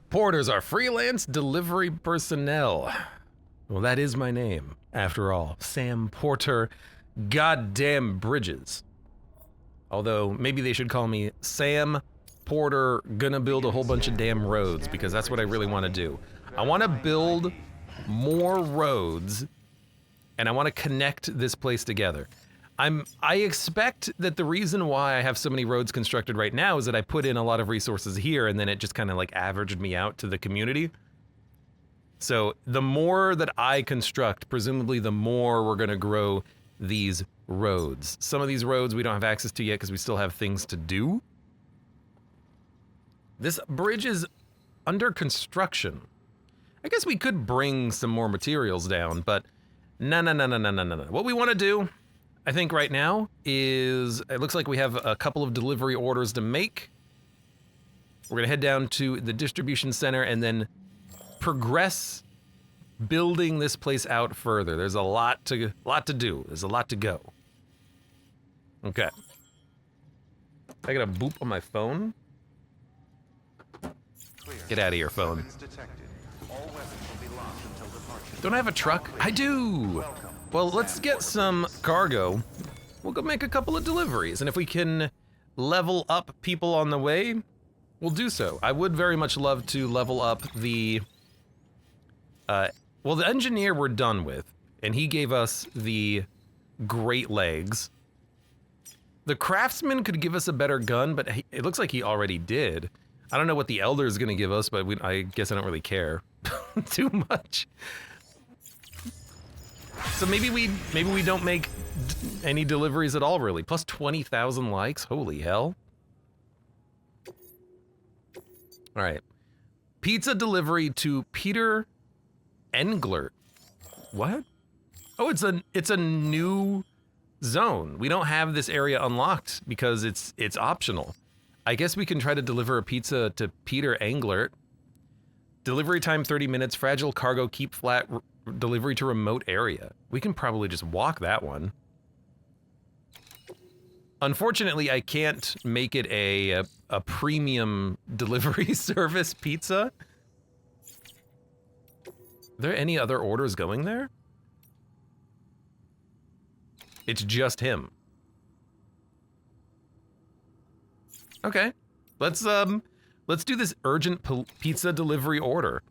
Porters are freelance delivery personnel. Well, that is my name, after all. Sam Porter Goddamn Bridges. Although, maybe they should call me Sam Porter Gonna Build a Whole Bunch of Damn Roads, because that's what I really want to do. I want to build more roads, and I want to connect this place together. I expect that the reason why I have so many roads constructed right now is that I put in a lot of resources here, and then it just kind of like averaged me out to the community. So the more that I construct, presumably the more we're gonna grow these roads. Some of these roads we don't have access to yet because we still have things to do. This bridge is under construction. I guess we could bring some more materials down, but no. What we want to do, I think right now, is it looks like we have a couple of delivery orders to make. We're gonna head down to the distribution center and then progress building this place out further. There's a lot to do. There's a lot to go. Okay. I got a boop on my phone. Get out of here, phone. Don't I have a truck? I do! Well, let's get some cargo. We'll go make a couple of deliveries, and if we can level up people on the way, we'll do so. I would very much love to level up the... well, the engineer we're done with, and he gave us the great legs. The craftsman could give us a better gun, but it looks like he already did. I don't know what the elder is going to give us, but I guess I don't really care too much. So maybe we don't make any deliveries at all, really. Plus 20,000 likes, holy hell. All right, pizza delivery to Peter Englert. What? Oh, it's a new zone. We don't have this area unlocked because it's optional. I guess we can try to deliver a pizza to Peter Englert. Delivery time 30 minutes, fragile cargo, keep flat, delivery to remote area. We can probably just walk that one. Unfortunately, I can't make it a premium delivery service pizza. Are there any other orders going there? It's just him. Okay, let's do this urgent pizza delivery order.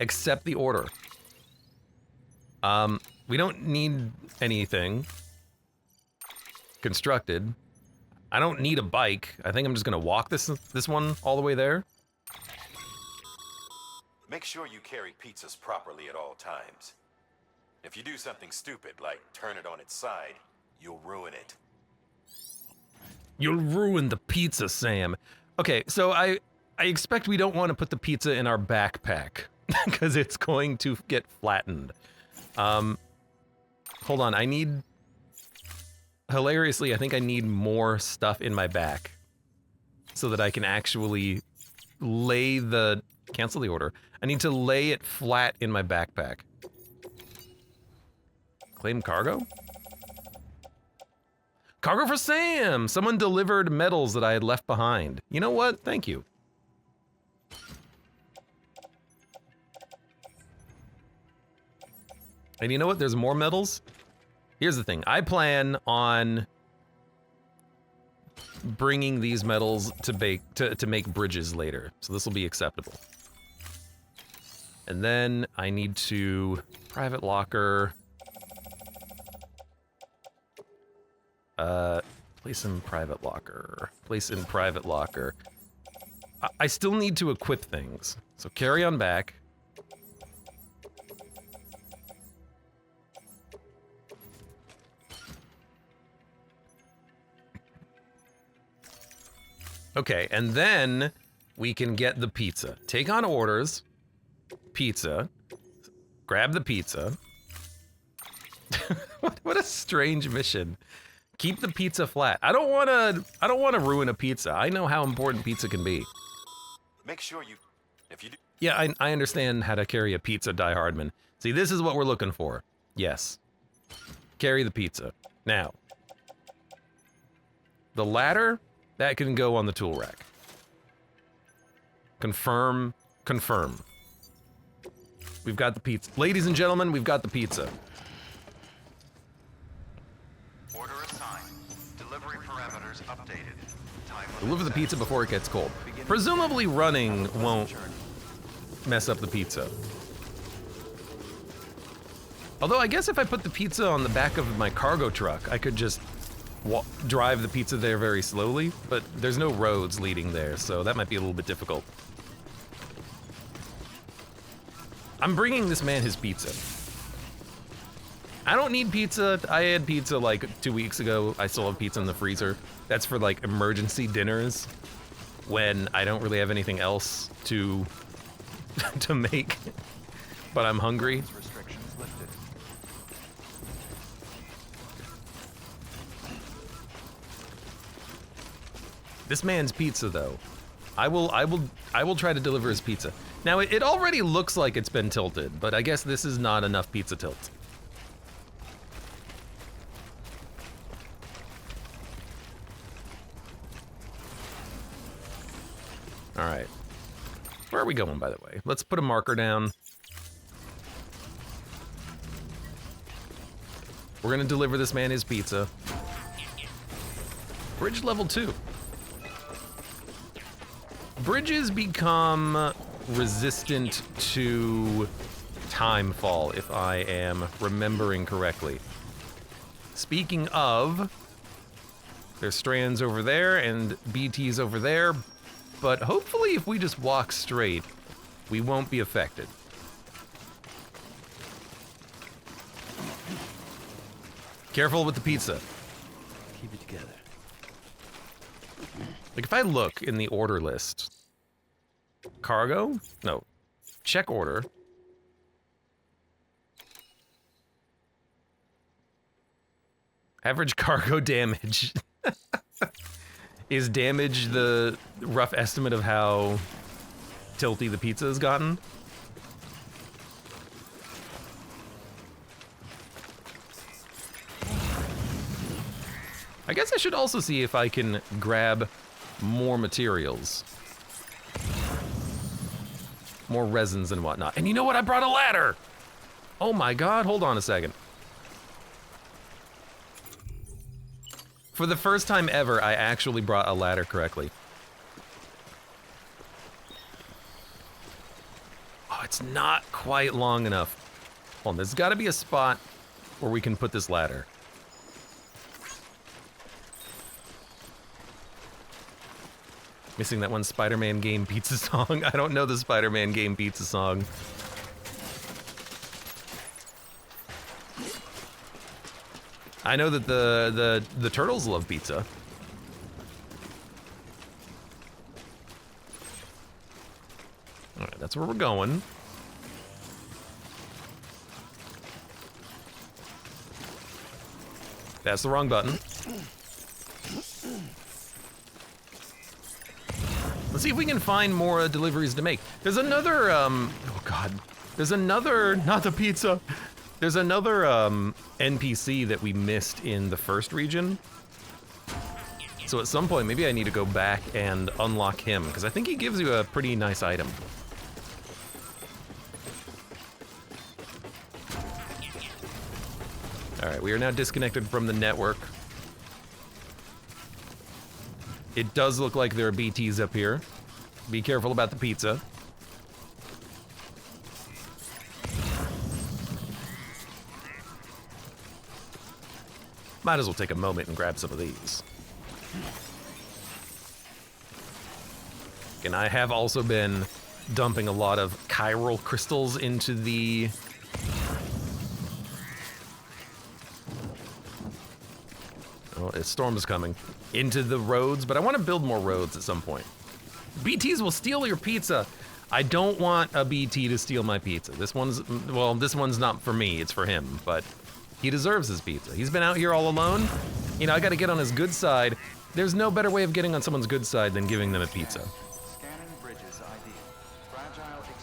Accept the order. We don't need anything constructed. I don't need a bike. I think I'm just gonna walk this one all the way there. Make sure you carry pizzas properly at all times. If you do something stupid, like turn it on its side, you'll ruin it. You'll ruin the pizza, Sam. Okay, so I expect we don't want to put the pizza in our backpack because it's going to get flattened. Hold on, hilariously, I think I need more stuff in my back so that I can actually cancel the order. I need to lay it flat in my backpack. Claim cargo? Cargo for Sam! Someone delivered metals that I had left behind. You know what? Thank you. And you know what? There's more metals. Here's the thing. I plan on bringing these metals to make bridges later. So this will be acceptable. And then I need to private locker. Place in private locker. Place in private locker. I still need to equip things. So carry on back. Okay, and then we can get the pizza. Take on orders. Pizza. Grab the pizza. What a strange mission. Keep the pizza flat. I don't wanna ruin a pizza. I know how important pizza can be. Make sure if you do. Yeah, I understand how to carry a pizza, Die Hardman. See, this is what we're looking for. Yes. Carry the pizza. Now. The ladder, that can go on the tool rack. Confirm, confirm. We've got the pizza. Ladies and gentlemen, we've got the pizza. Order assigned. Delivery parameters updated. Time Deliver the pizza before it gets cold. Presumably running won't mess up the pizza. Although I guess if I put the pizza on the back of my cargo truck, I could just drive the pizza there very slowly, but there's no roads leading there, so that might be a little bit difficult. I'm bringing this man his pizza. I don't need pizza. I had pizza like 2 weeks ago. I still have pizza in the freezer. That's for like emergency dinners when I don't really have anything else to to make, but I'm hungry. restrictions lifted. This man's pizza, though. I will try to deliver his pizza. Now, it already looks like it's been tilted, but I guess this is not enough pizza tilt. All right. Where are we going, by the way? Let's put a marker down. We're gonna deliver this man his pizza. Bridge level 2. Bridges become resistant to time fall, if I am remembering correctly. Speaking of, there's strands over there and BTs over there, but hopefully if we just walk straight, we won't be affected. Careful with the pizza. Keep it together. Like if I look in the order list, cargo? No, check order. Average cargo damage. Is damage the rough estimate of how tilty the pizza has gotten? I guess I should also see if I can grab more materials. More resins and whatnot. And you know what? I brought a ladder! Oh my god, hold on a second. For the first time ever, I actually brought a ladder correctly. Oh, it's not quite long enough. Hold on, there's gotta be a spot where we can put this ladder. Missing that one Spider-Man game pizza song. I don't know the Spider-Man game pizza song. I know that the turtles love pizza. All right, that's where we're going. That's the wrong button. Let's see if we can find more deliveries to make. There's another, oh god. There's another, not the pizza. There's another NPC that we missed in the first region. So at some point, maybe I need to go back and unlock him, because I think he gives you a pretty nice item. All right, we are now disconnected from the network. It does look like there are BTs up here. Be careful about the pizza. Might as well take a moment and grab some of these. And I have also been dumping a lot of chiral crystals into the... Oh, a storm is coming. Into the roads, but I want to build more roads at some point. BTs will steal your pizza. I don't want a BT to steal my pizza. This one's, well, this one's not for me, it's for him, but he deserves his pizza. He's been out here all alone. You know, I gotta get on his good side. There's no better way of getting on someone's good side than giving them a pizza.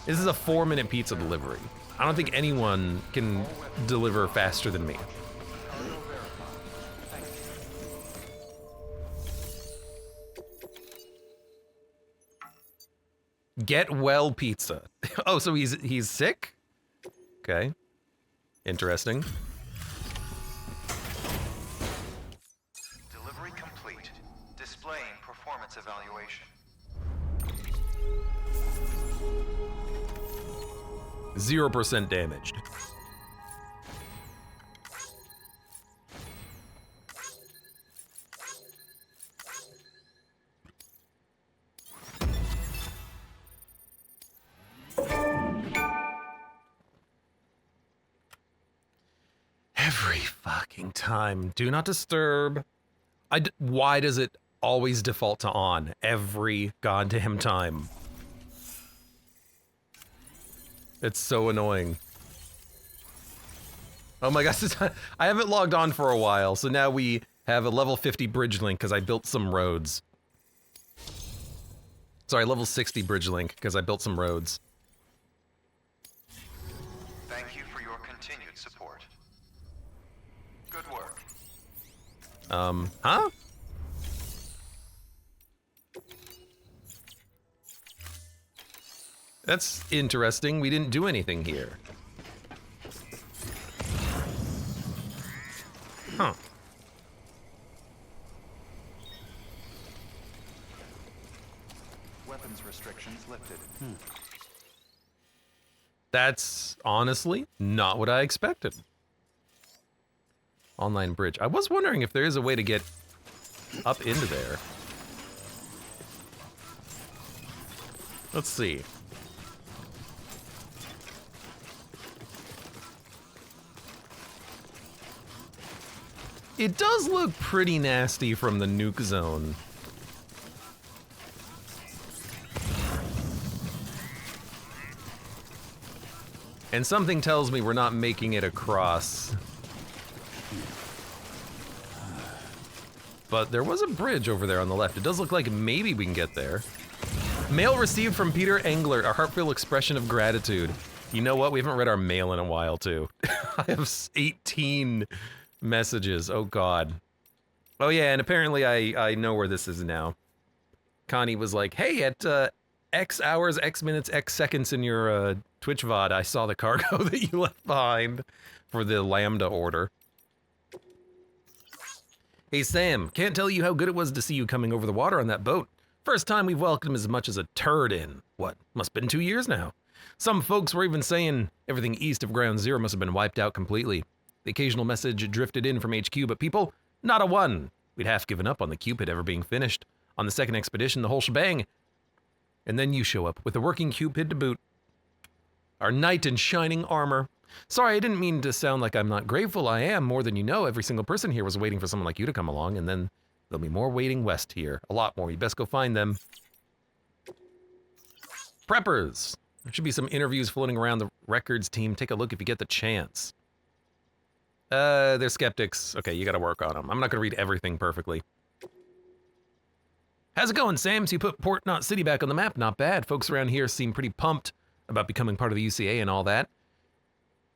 This is a 4-minute pizza delivery. I don't think anyone can deliver faster than me. Get well pizza. Oh, so he's sick? Okay. Interesting. Delivery complete. Displaying performance evaluation. 0% damaged. Every fucking time. Do not disturb. Why does it always default to on every goddamn time? It's so annoying. Oh my gosh, I haven't logged on for a while, so now we have a level 50 bridge link because I built some roads. Sorry, level 60 bridge link because I built some roads. Thank you for your continued support. Good work. Huh? That's interesting. We didn't do anything here. Huh. Weapons restrictions lifted. That's honestly not what I expected. Online bridge. I was wondering if there is a way to get up into there. Let's see. It does look pretty nasty from the nuke zone. And something tells me we're not making it across. But there was a bridge over there on the left. It does look like maybe we can get there. Mail received from Peter Engler, a heartfelt expression of gratitude. You know what? We haven't read our mail in a while, too. I have 18 messages. Oh, God. Oh, yeah, and apparently I know where this is now. Connie was like, hey, at X hours, X minutes, X seconds in your Twitch VOD, I saw the cargo that you left behind for the Lambda order. Hey, Sam, can't tell you how good it was to see you coming over the water on that boat. First time we've welcomed as much as a turd in, what, must have been 2 years now. Some folks were even saying everything east of Ground Zero must have been wiped out completely. The occasional message drifted in from HQ, but people, not a one. We'd half given up on the Cupid ever being finished. On the second expedition, the whole shebang. And then you show up with a working Cupid to boot. Our knight in shining armor. Sorry, I didn't mean to sound like I'm not grateful. I am, more than you know. Every single person here was waiting for someone like you to come along, and then there'll be more waiting west here. A lot more. You best go find them. Preppers. There should be some interviews floating around the records team. Take a look if you get the chance. They're skeptics. Okay, you gotta work on them. I'm not gonna read everything perfectly. How's it going, Sam? So you put Port Knot City back on the map. Not bad. Folks around here seem pretty pumped about becoming part of the UCA and all that.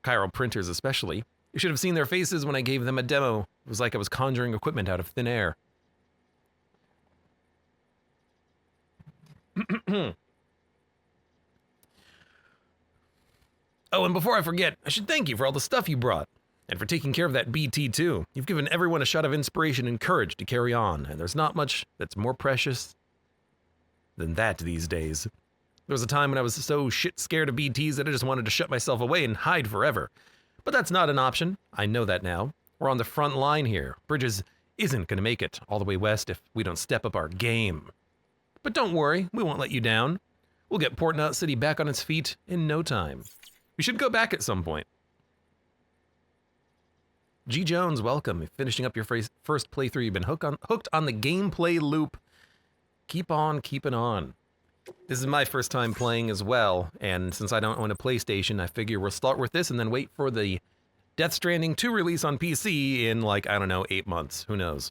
Chiral printers especially. You should have seen their faces when I gave them a demo. It was like I was conjuring equipment out of thin air. Oh, and before I forget, I should thank you for all the stuff you brought. And for taking care of that BT too. You've given everyone a shot of inspiration and courage to carry on, and there's not much that's more precious than that these days. There was a time when I was so shit scared of BTs that I just wanted to shut myself away and hide forever. But that's not an option. I know that now. We're on the front line here. Bridges isn't going to make it all the way west if we don't step up our game. But don't worry, we won't let you down. We'll get Port Knot City back on its feet in no time. We should go back at some point. G. Jones, welcome. Finishing up your first playthrough. You've been hooked on the gameplay loop. Keep on keeping on. This is my first time playing as well, and since I don't own a PlayStation, I figure we'll start with this and then wait for the Death Stranding 2 release on PC in, like, I don't know, 8 months. Who knows?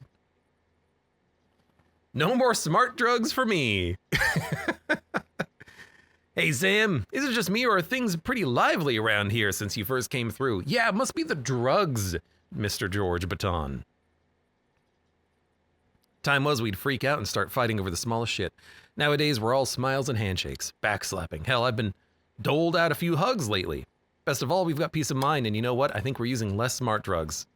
No more smart drugs for me. Hey, Sam, is it just me or are things pretty lively around here since you first came through? Yeah, it must be the drugs, Mr. George Baton. Time was we'd freak out and start fighting over the smallest shit. Nowadays, we're all smiles and handshakes, backslapping. Hell, I've been doled out a few hugs lately. Best of all, we've got peace of mind, and you know what? I think we're using less smart drugs.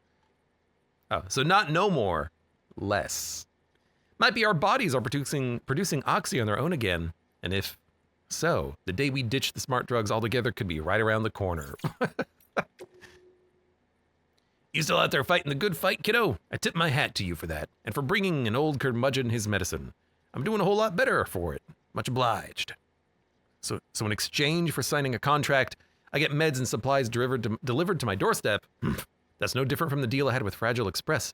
Oh, so not no more, less. Might be our bodies are producing oxy on their own again, and if so, the day we ditch the smart drugs altogether could be right around the corner. You still out there fighting the good fight, kiddo? I tip my hat to you for that, and for bringing an old curmudgeon his medicine. I'm doing a whole lot better for it. Much obliged. So in exchange for signing a contract, I get meds and supplies delivered to my doorstep. That's no different from the deal I had with Fragile Express.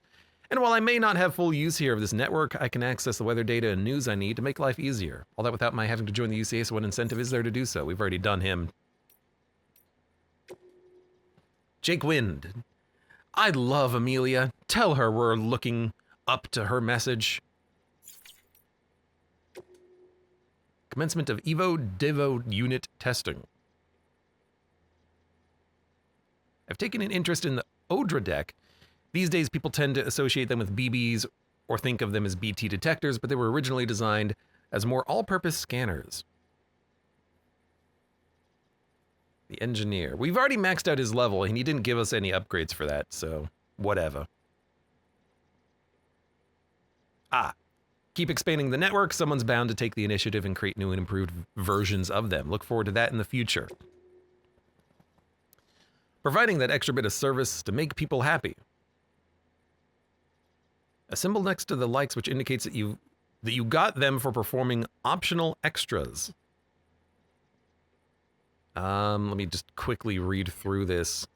And while I may not have full use here of this network, I can access the weather data and news I need to make life easier. All that without my having to join the UCA, so what incentive is there to do so? We've already done him. Jake Wind. I love Amelia. Tell her we're looking up to her message. Commencement of Evo-Devo unit testing. I've taken an interest in the Odra deck. These days, people tend to associate them with BBs or think of them as BT detectors, but they were originally designed as more all-purpose scanners. The engineer. We've already maxed out his level, and he didn't give us any upgrades for that, so whatever. Keep expanding the network. Someone's bound to take the initiative and create new and improved versions of them. Look forward to that in the future. Providing that extra bit of service to make people happy. A symbol next to the likes which indicates that you got them for performing optional extras. Let me just quickly read through this.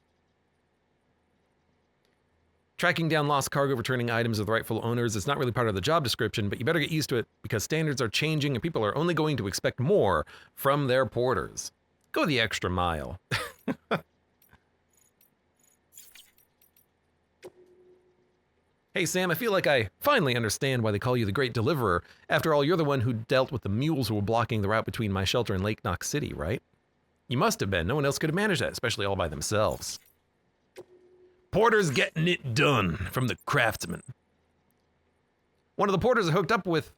Tracking down lost cargo, returning items with rightful owners is not really part of the job description, but you better get used to it because standards are changing and people are only going to expect more from their porters. Go the extra mile. Hey Sam, I feel like I finally understand why they call you the Great Deliverer. After all, you're the one who dealt with the mules who were blocking the route between my shelter and Lake Knox City, right? You must have been. No one else could have managed that, especially all by themselves. Porters getting it done from the craftsman. One of the porters hooked up with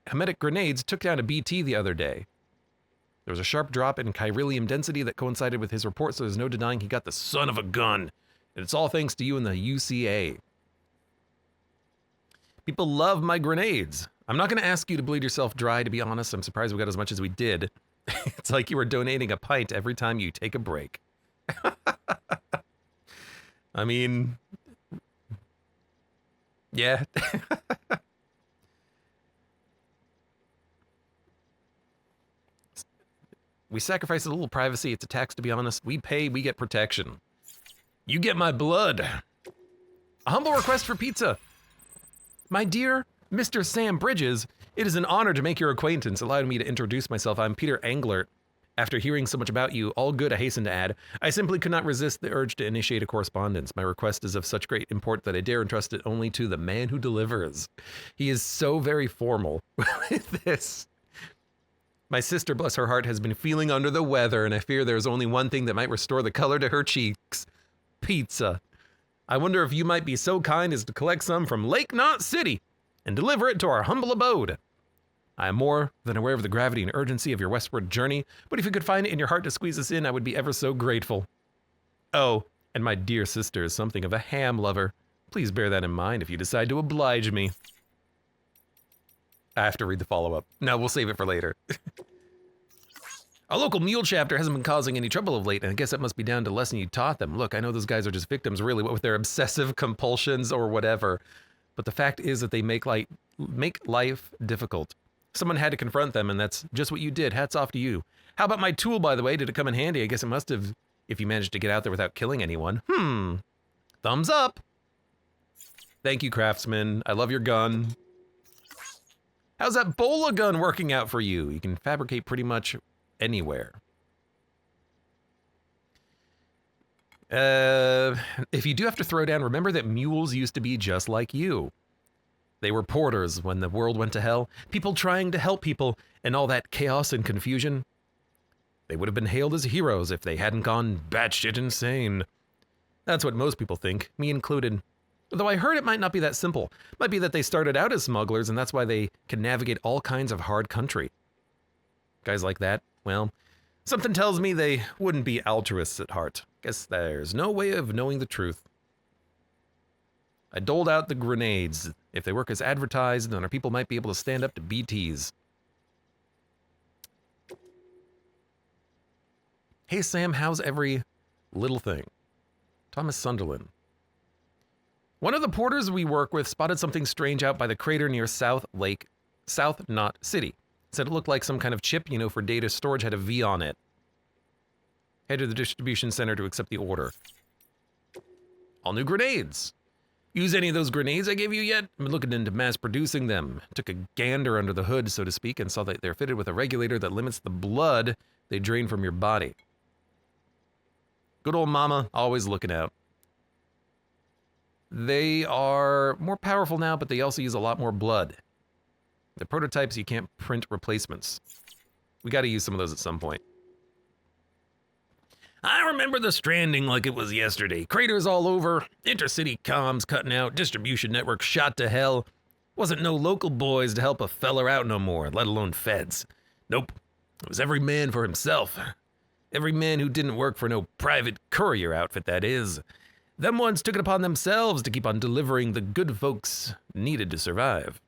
hermetic grenades took down a BT the other day. There was a sharp drop in chiralium density that coincided with his report, so there's no denying he got the son of a gun. And it's all thanks to you and the UCA. People love my grenades. I'm not going to ask you to bleed yourself dry, to be honest. I'm surprised we got as much as we did. It's like you were donating a pint every time you take a break. I mean, yeah. We sacrifice a little privacy. It's a tax, to be honest. We pay, we get protection. You get my blood. A humble request for pizza. My dear Mr. Sam Bridges, it is an honor to make your acquaintance. Allow me to introduce myself. I'm Peter Englert. After hearing so much about you, all good, I hasten to add, I simply could not resist the urge to initiate a correspondence. My request is of such great import that I dare entrust it only to the man who delivers. He is so very formal with this. My sister, bless her heart, has been feeling under the weather, and I fear there is only one thing that might restore the color to her cheeks. Pizza. I wonder if you might be so kind as to collect some from Lake Knot City and deliver it to our humble abode. I am more than aware of the gravity and urgency of your westward journey, but if you could find it in your heart to squeeze us in, I would be ever so grateful. Oh, and my dear sister is something of a ham lover. Please bear that in mind if you decide to oblige me. I have to read the follow-up. No, we'll save it for later. A local mule chapter hasn't been causing any trouble of late, and I guess that must be down to the lesson you taught them. Look, I know those guys are just victims, really, what with their obsessive compulsions or whatever. But the fact is that they make life difficult. Someone had to confront them, and that's just what you did. Hats off to you. How about my tool, by the way? Did it come in handy? I guess it must have, if you managed to get out there without killing anyone. Thumbs up. Thank you, craftsman. I love your gun. How's that bola gun working out for you? You can fabricate pretty much anywhere. If you do have to throw down, remember that mules used to be just like you. They were porters when the world went to hell, people trying to help people, and all that chaos and confusion. They would have been hailed as heroes if they hadn't gone batshit insane. That's what most people think, me included. Though I heard it might not be that simple. Might be that they started out as smugglers and that's why they can navigate all kinds of hard country. Guys like that, well, something tells me they wouldn't be altruists at heart. Guess there's no way of knowing the truth. I doled out the grenades. If they work as advertised, then our people might be able to stand up to BTs. Hey Sam, how's every little thing? Thomas Sunderland. One of the porters we work with spotted something strange out by the crater near South Knot City. Said it looked like some kind of chip, you know, for data storage, had a V on it. Head to the distribution center to accept the order. All new grenades. Use any of those grenades I gave you yet? I'm looking into mass producing them. Took a gander under the hood, so to speak, and saw that they're fitted with a regulator that limits the blood they drain from your body. Good old mama, always looking out. They are more powerful now, but they also use a lot more blood. The prototypes, you can't print replacements. We got to use some of those at some point. I remember the Stranding like it was yesterday. Craters all over, intercity comms cutting out, distribution network shot to hell. Wasn't no local boys to help a feller out no more, let alone feds. Nope, it was every man for himself. Every man who didn't work for no private courier outfit, that is. Them ones took it upon themselves to keep on delivering the good folks needed to survive.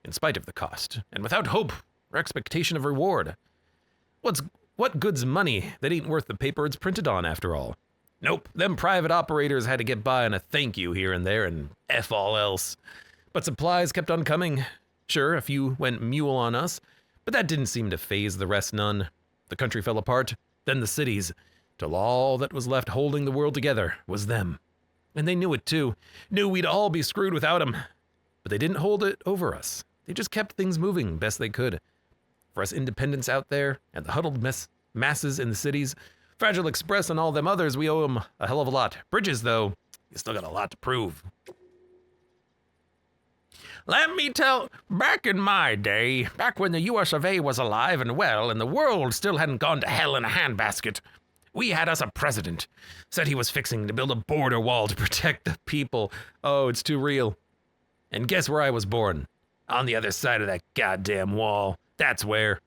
In spite of the cost, and without hope or expectation of reward. What good's money that ain't worth the paper it's printed on, after all? Nope, them private operators had to get by on a thank you here and there, and F all else. But supplies kept on coming. Sure, a few went mule on us, but that didn't seem to faze the rest none. The country fell apart, then the cities, till all that was left holding the world together was them. And they knew it too, knew we'd all be screwed without them. But they didn't hold it over us. They just kept things moving best they could. For us independents out there, and the huddled masses in the cities, Fragile Express and all them others, we owe them a hell of a lot. Bridges, though, you still got a lot to prove. Let me tell, back in my day, back when the US of A was alive and well, and the world still hadn't gone to hell in a handbasket, we had us a president. Said he was fixing to build a border wall to protect the people. Oh, it's too real. And guess where I was born? On the other side of that goddamn wall. That's where.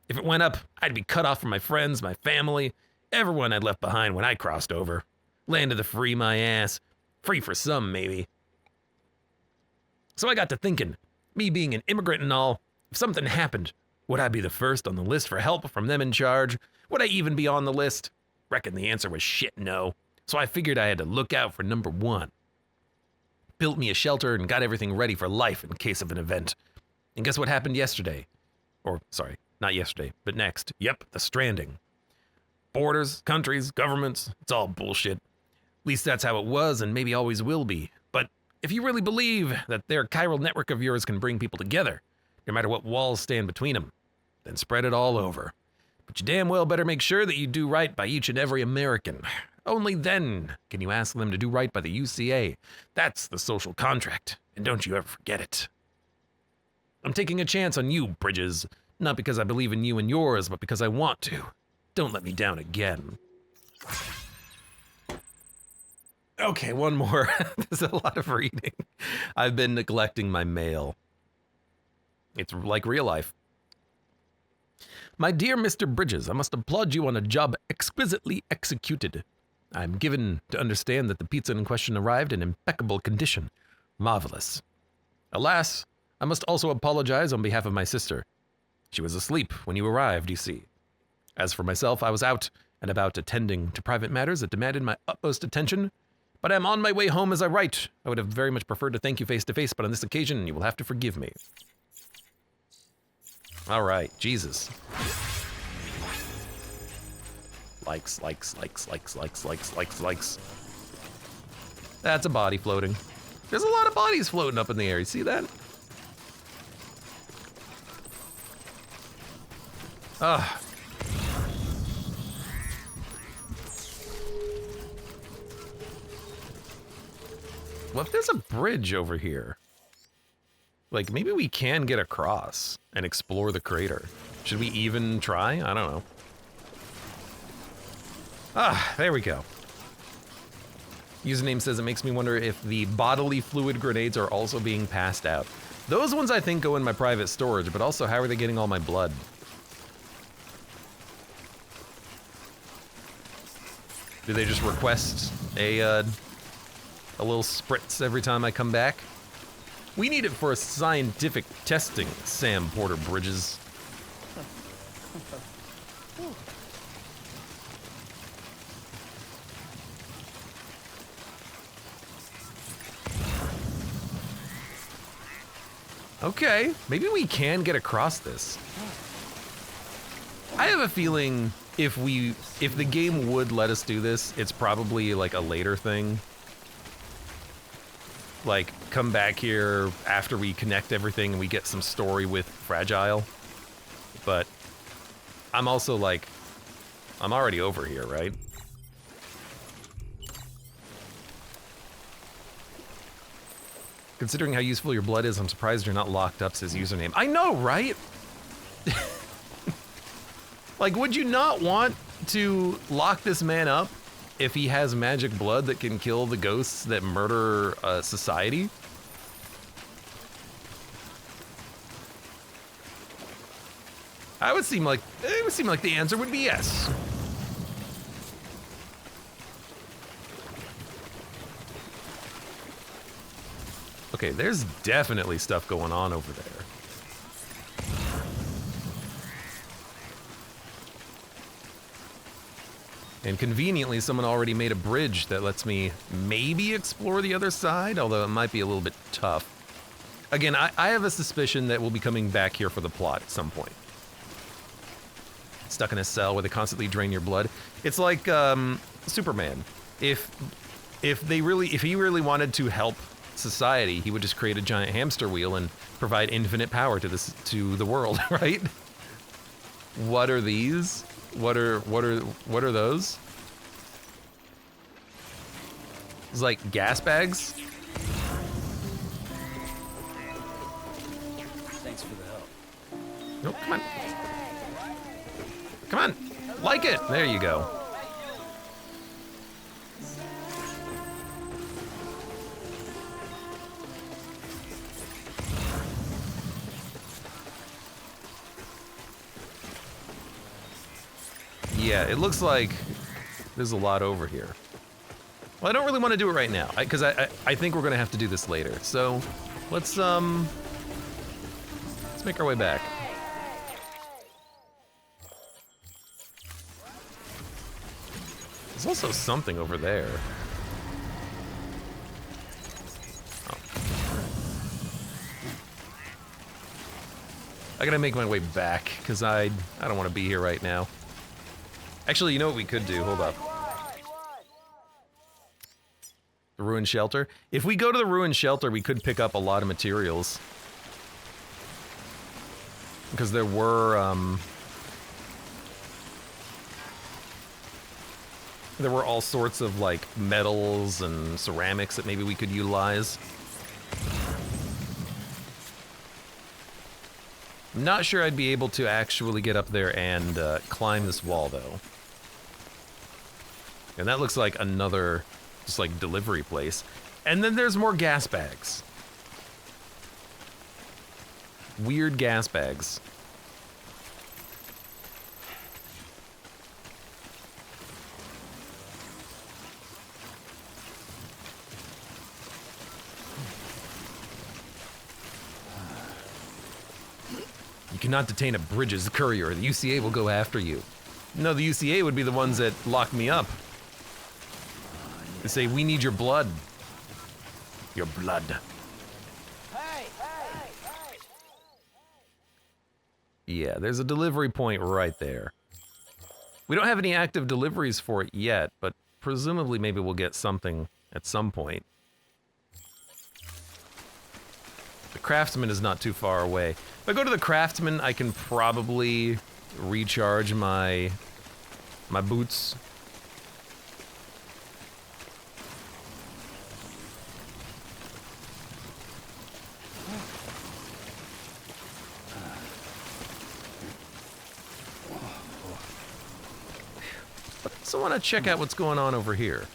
If it went up, I'd be cut off from my friends, my family, everyone I'd left behind when I crossed over. Land of the free, my ass. Free for some, maybe. So I got to thinking, me being an immigrant and all, if something happened, would I be the first on the list for help from them in charge? Would I even be on the list? Reckon the answer was shit no. So I figured I had to look out for number one. Built me a shelter and got everything ready for life in case of an event. And guess what happened yesterday? Or, sorry, not yesterday, but next. Yep, the Stranding. Borders, countries, governments, it's all bullshit. At least that's how it was and maybe always will be. But if you really believe that their chiral network of yours can bring people together, no matter what walls stand between them, then spread it all over. But you damn well better make sure that you do right by each and every American. Only then can you ask them to do right by the UCA. That's the social contract, and don't you ever forget it. I'm taking a chance on you, Bridges. Not because I believe in you and yours, but because I want to. Don't let me down again. Okay, one more. There's a lot of reading. I've been neglecting my mail. It's like real life. My dear Mr. Bridges, I must applaud you on a job exquisitely executed. I'm given to understand that the pizza in question arrived in impeccable condition. Marvelous. Alas, I must also apologize on behalf of my sister. She was asleep when you arrived, you see. As for myself, I was out and about attending to private matters that demanded my utmost attention, but I'm on my way home as I write. I would have very much preferred to thank you face to face, but on this occasion, you will have to forgive me. All right, Jesus. Likes. That's a body floating. There's a lot of bodies floating up in the air. You see that? Ugh. Well, if there's a bridge over here, like maybe we can get across and explore the crater. Should we even try? I don't know. Ah, there we go. Username says it makes me wonder if the bodily fluid grenades are also being passed out. Those ones I think go in my private storage, but also how are they getting all my blood? Do they just request a little spritz every time I come back? We need it for scientific testing, Sam Porter Bridges. Okay, maybe we can get across this. I have a feeling if the game would let us do this, it's probably like a later thing. Like, come back here after we connect everything and we get some story with Fragile. But I'm also like, I'm already over here, right? Considering how useful your blood is, I'm surprised you're not locked up, says username. I know, right? Like, would you not want to lock this man up if he has magic blood that can kill the ghosts that murder society? It would seem like the answer would be yes. Okay, there's definitely stuff going on over there. And conveniently, someone already made a bridge that lets me maybe explore the other side, although it might be a little bit tough. Again, I have a suspicion that we'll be coming back here for the plot at some point. Stuck in a cell where they constantly drain your blood. It's like Superman. If he really wanted to help society, he would just create a giant hamster wheel and provide infinite power to the world, right? What are these? What are those? It's like gas bags? Thanks for the help. Nope, come on. Come on, like it. There you go. Yeah, it looks like there's a lot over here. Well, I don't really want to do it right now, because I think we're gonna have to do this later. So let's make our way back. There's also something over there. Oh. I gotta make my way back, because I don't want to be here right now. Actually, you know what we could do? Hold up. The ruined shelter? If we go to the ruined shelter, we could pick up a lot of materials. Because there were all sorts of, like, metals and ceramics that maybe we could utilize. I'm not sure I'd be able to actually get up there and climb this wall, though. And that looks like another, just like, delivery place. And then there's more gas bags. Weird gas bags. You cannot detain a Bridges courier. The UCA will go after you. No, the UCA would be the ones that lock me up. They say, we need your blood. Your blood. Hey, hey, hey. Yeah, there's a delivery point right there. We don't have any active deliveries for it yet, but presumably maybe we'll get something at some point. The Craftsman is not too far away. If I go to the Craftsman, I can probably recharge my boots. So I want to check out what's going on over here.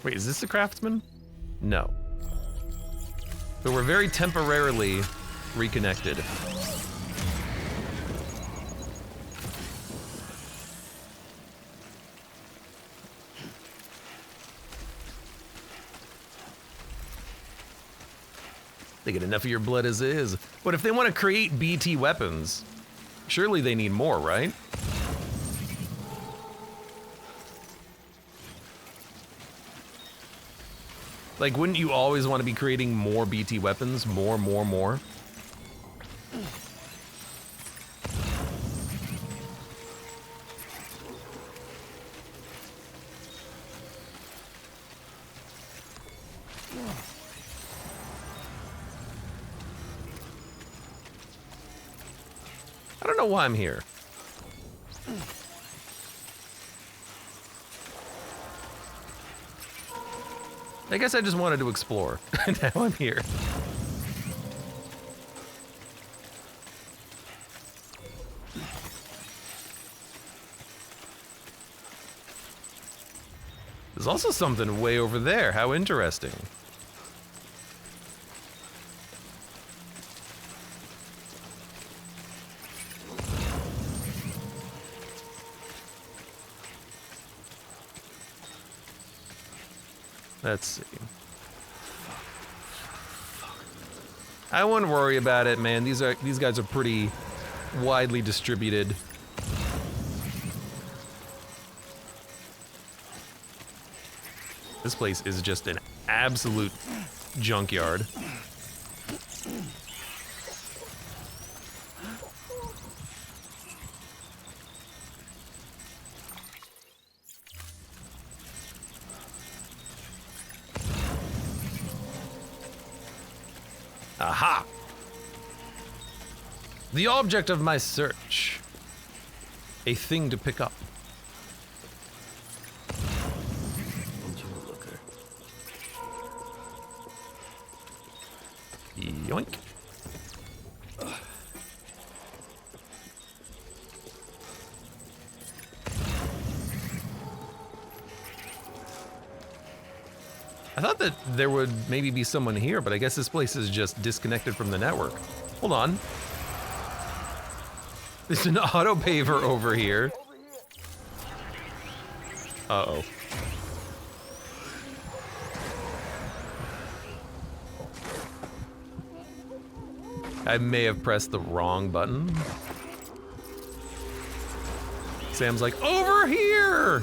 Wait, is this the craftsman? No. So we're very temporarily reconnected. They get enough of your blood as is. But if they want to create BT weapons, surely they need more, right? Like, wouldn't you always want to be creating more BT weapons? More. I don't know why I'm here. I guess I just wanted to explore. Now I'm here. There's also something way over there. How interesting. Let's see. I wouldn't worry about it, man. These guys are pretty widely distributed. This place is just an absolute junkyard. Aha! The object of my search. A thing to pick up. Yoink. I thought that there would maybe be someone here, but I guess this place is just disconnected from the network. Hold on. There's an auto paver over here. Uh-oh. I may have pressed the wrong button. Sam's like, over here!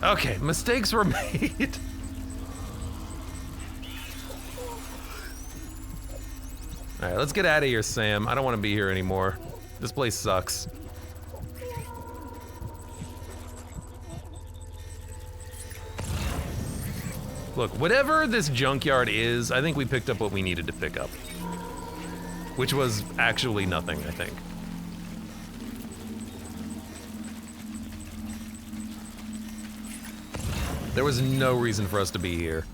Okay, mistakes were made. All right, let's get out of here, Sam. I don't want to be here anymore. This place sucks. Look, whatever this junkyard is, I think we picked up what we needed to pick up. Which was actually nothing, I think. There was no reason for us to be here.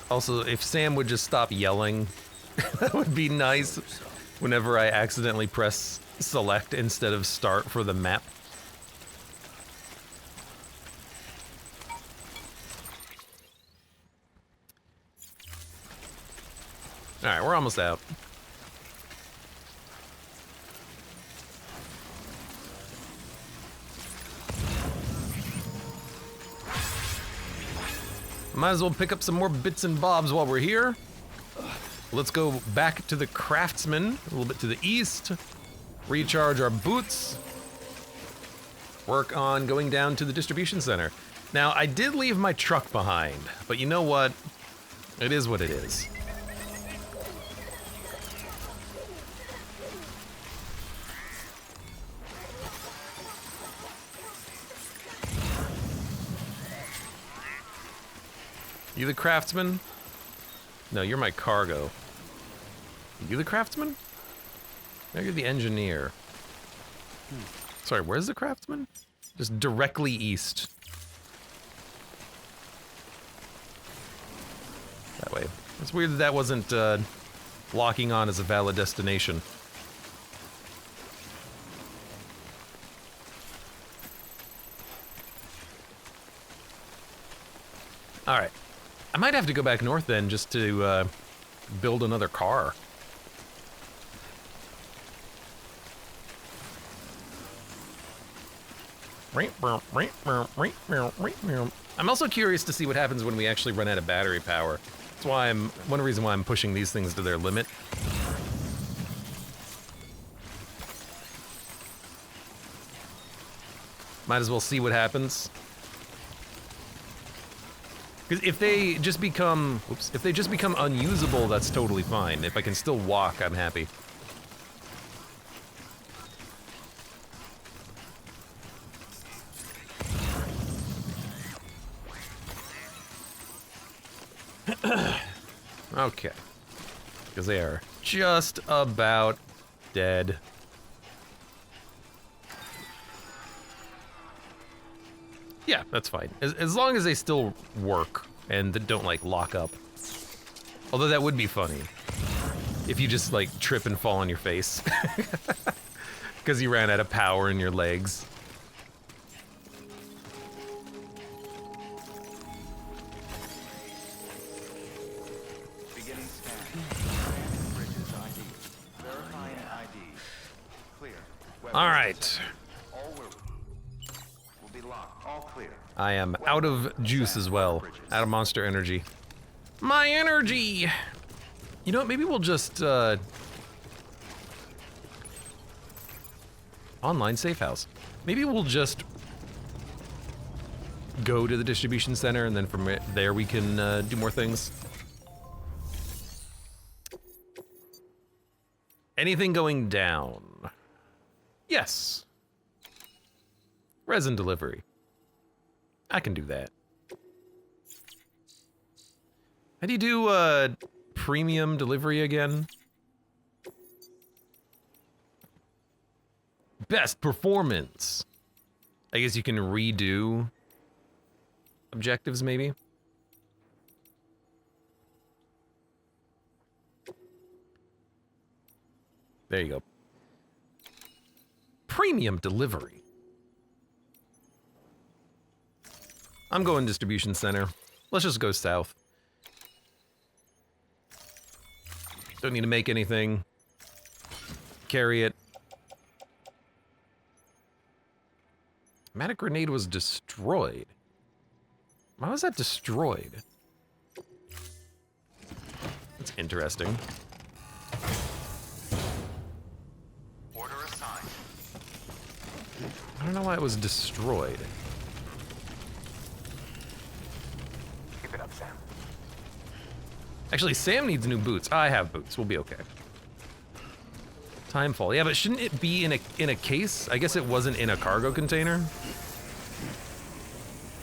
Also, if Sam would just stop yelling, that would be nice whenever I accidentally press select instead of start for the map. All right, we're almost out. Might as well pick up some more bits and bobs while we're here. Let's go back to the craftsman, a little bit to the east. Recharge our boots. Work on going down to the distribution center. Now, I did leave my truck behind, but you know what? It is what it is. You the craftsman? No, you're my cargo. You the craftsman? No, you're the engineer. Sorry, where's the craftsman? Just directly east. That way. It's weird that that wasn't locking on as a valid destination. Alright. I might have to go back north then just to build another car. I'm also curious to see what happens when we actually run out of battery power. That's why one reason why I'm pushing these things to their limit. Might as well see what happens. Because if they just become, if they just become unusable, that's totally fine. If I can still walk, I'm happy. Okay. Because they are just about dead. Yeah, that's fine. As long as they still work and don't, like, lock up. Although that would be funny. If you just, like, trip and fall on your face. Because you ran out of power in your legs. Beginning scan. Bridges ID. Verifying ID. Clear. All right. All will be locked. All clear. I am out of juice as well. Out of monster energy. My energy! You know what, maybe we'll just, online safe house. Maybe we'll just go to the distribution center and then from there we can do more things. Anything going down? Yes. Resin delivery. I can do that. How do you do premium delivery again? Best performance. I guess you can redo objectives, maybe. There you go. Premium delivery. I'm going distribution center. Let's just go south. Don't need to make anything. Carry it. Matic grenade was destroyed. Why was that destroyed? That's interesting. Order assigned. I don't know why it was destroyed. Keep it up, Sam. Actually, Sam needs new boots. I have boots. We'll be okay. Timefall. Yeah, but shouldn't it be in a case? I guess it wasn't in a cargo container.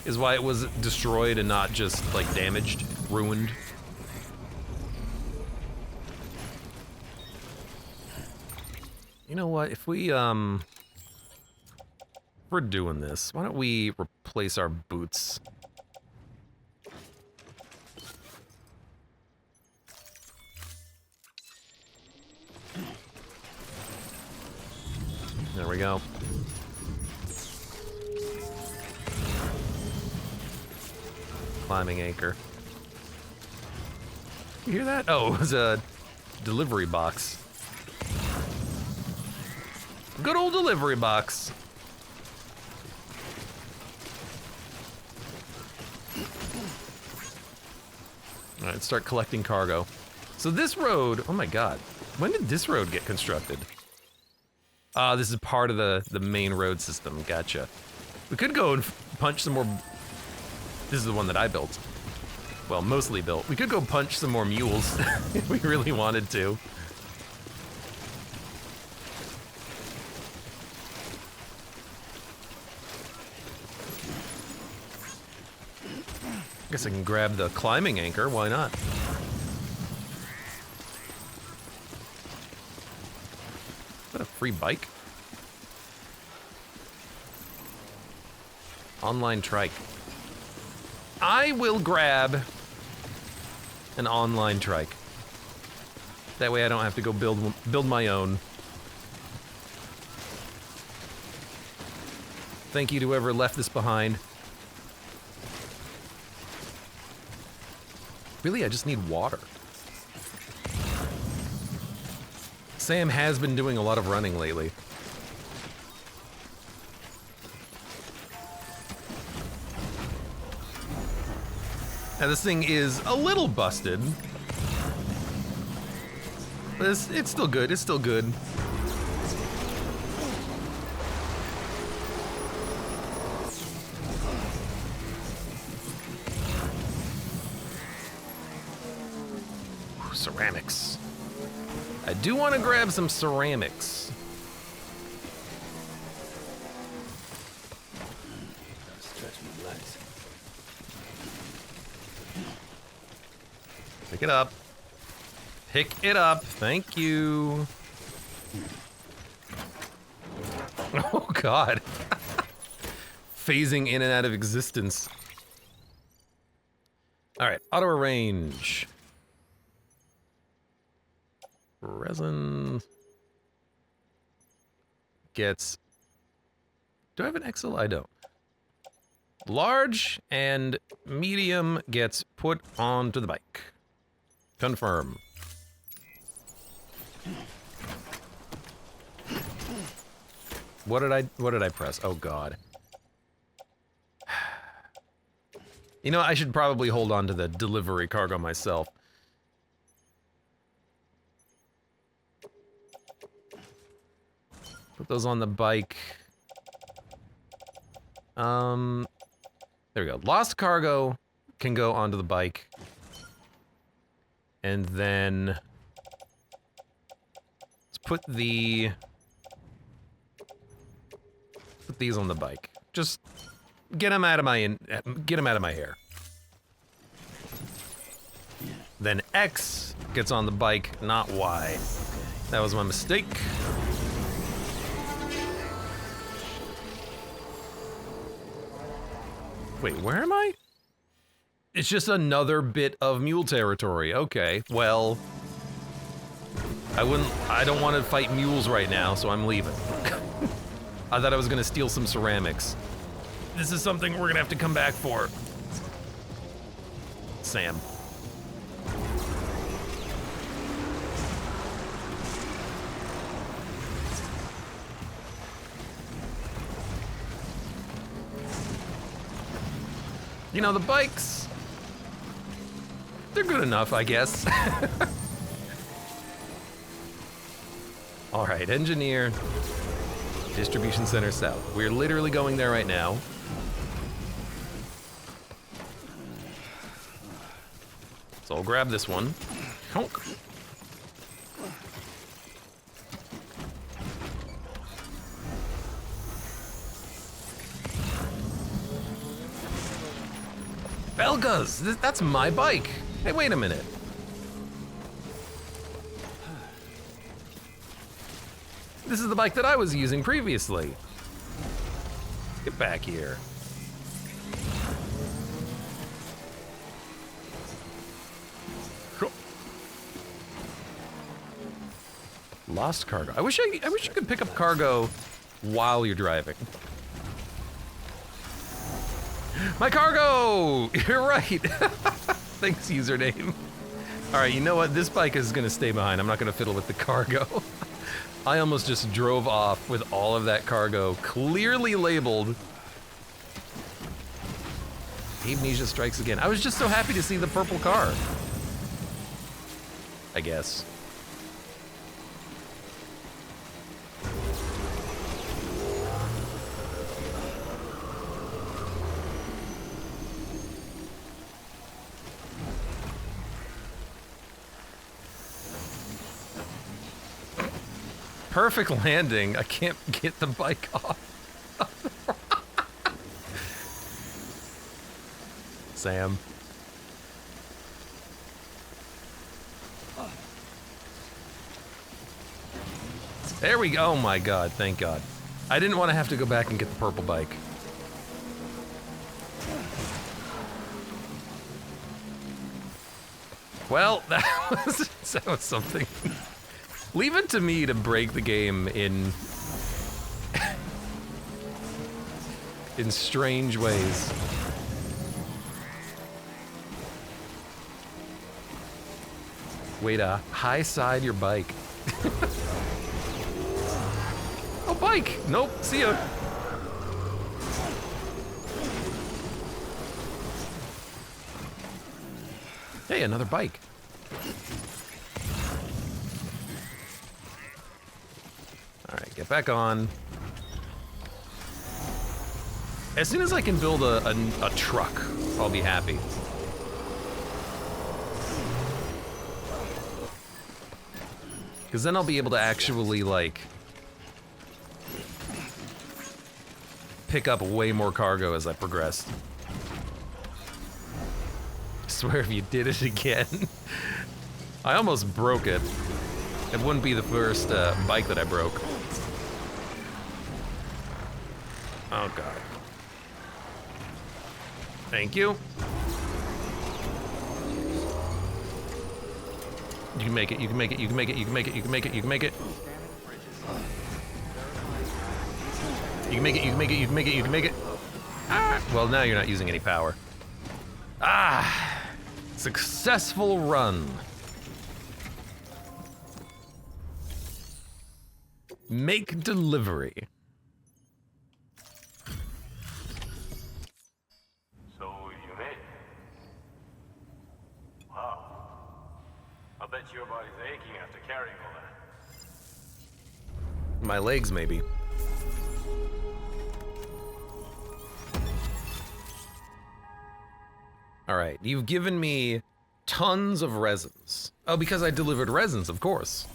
Is why it was destroyed and not just like damaged, ruined. You know what? If we're doing this, why don't we replace our boots? There we go. Climbing anchor. You hear that? Oh, it was a delivery box. Good old delivery box. All right, start collecting cargo. So this road, oh my God, when did this road get constructed? This is part of the main road system, gotcha. We could go and punch some more, this is the one that I built. Well, mostly built. We could go punch some more mules if we really wanted to. Guess I can grab the climbing anchor, why not? Is that a free bike? Online trike. I will grab an online trike. That way I don't have to go build my own. Thank you to whoever left this behind. Really, I just need water. Sam has been doing a lot of running lately. Now this thing is a little busted. But it's still good, it's still good. Ooh, ceramics. I do want to grab some ceramics. Stretch my legs. Pick it up. Pick it up. Thank you. Oh, God. Phasing in and out of existence. All right, auto arrange. Resin gets. Do I have an XL? I don't. Large and medium gets put onto the bike. Confirm. What did I press? Oh God. You know, I should probably hold on to the delivery cargo myself. Put those on the bike. There we go. Lost cargo can go onto the bike. And then let's put these on the bike. Just get them out of my hair. Then X gets on the bike, not Y. That was my mistake. Wait, where am I? It's just another bit of mule territory. Okay, well, I don't want to fight mules right now, so I'm leaving. I thought I was gonna steal some ceramics. This is something we're gonna have to come back for. Sam. You know, the bikes, they're good enough, I guess. All right, engineer, distribution center south. We're literally going there right now. So I'll grab this one. Honk. Belgas, that's my bike. Hey, wait a minute. This is the bike that I was using previously. Get back here. Lost cargo. I wish you could pick up cargo while you're driving. My cargo! You're right. Thanks, username. All right, you know what? This bike is gonna stay behind. I'm not gonna fiddle with the cargo. I almost just drove off with all of that cargo clearly labeled. Amnesia strikes again. I was just so happy to see the purple car. I guess. Perfect landing. I can't get the bike off. Sam. There we go. Oh my God. Thank God. I didn't want to have to go back and get the purple bike. Well, that was something. Leave it to me to break the game in strange ways. Way to high side your bike. Oh, bike! Nope, see ya. Hey, another bike. All right, get back on. As soon as I can build a truck, I'll be happy. Because then I'll be able to actually, like, pick up way more cargo as I progress. I swear if you did it again. I almost broke it. It wouldn't be the first bike that I broke. Oh, God. Thank you. You can make it, you can make it, you can make it, you can make it, you can make it, you can make it. You can make it, you can make it, you can make it, you can make it. Ah! Well, now you're not using any power. Ah! Successful run. Make delivery. So you made it. Wow. I bet your body's aching after carrying all that. My legs, maybe. All right, you've given me tons of resins. Oh, because I delivered resins, of course.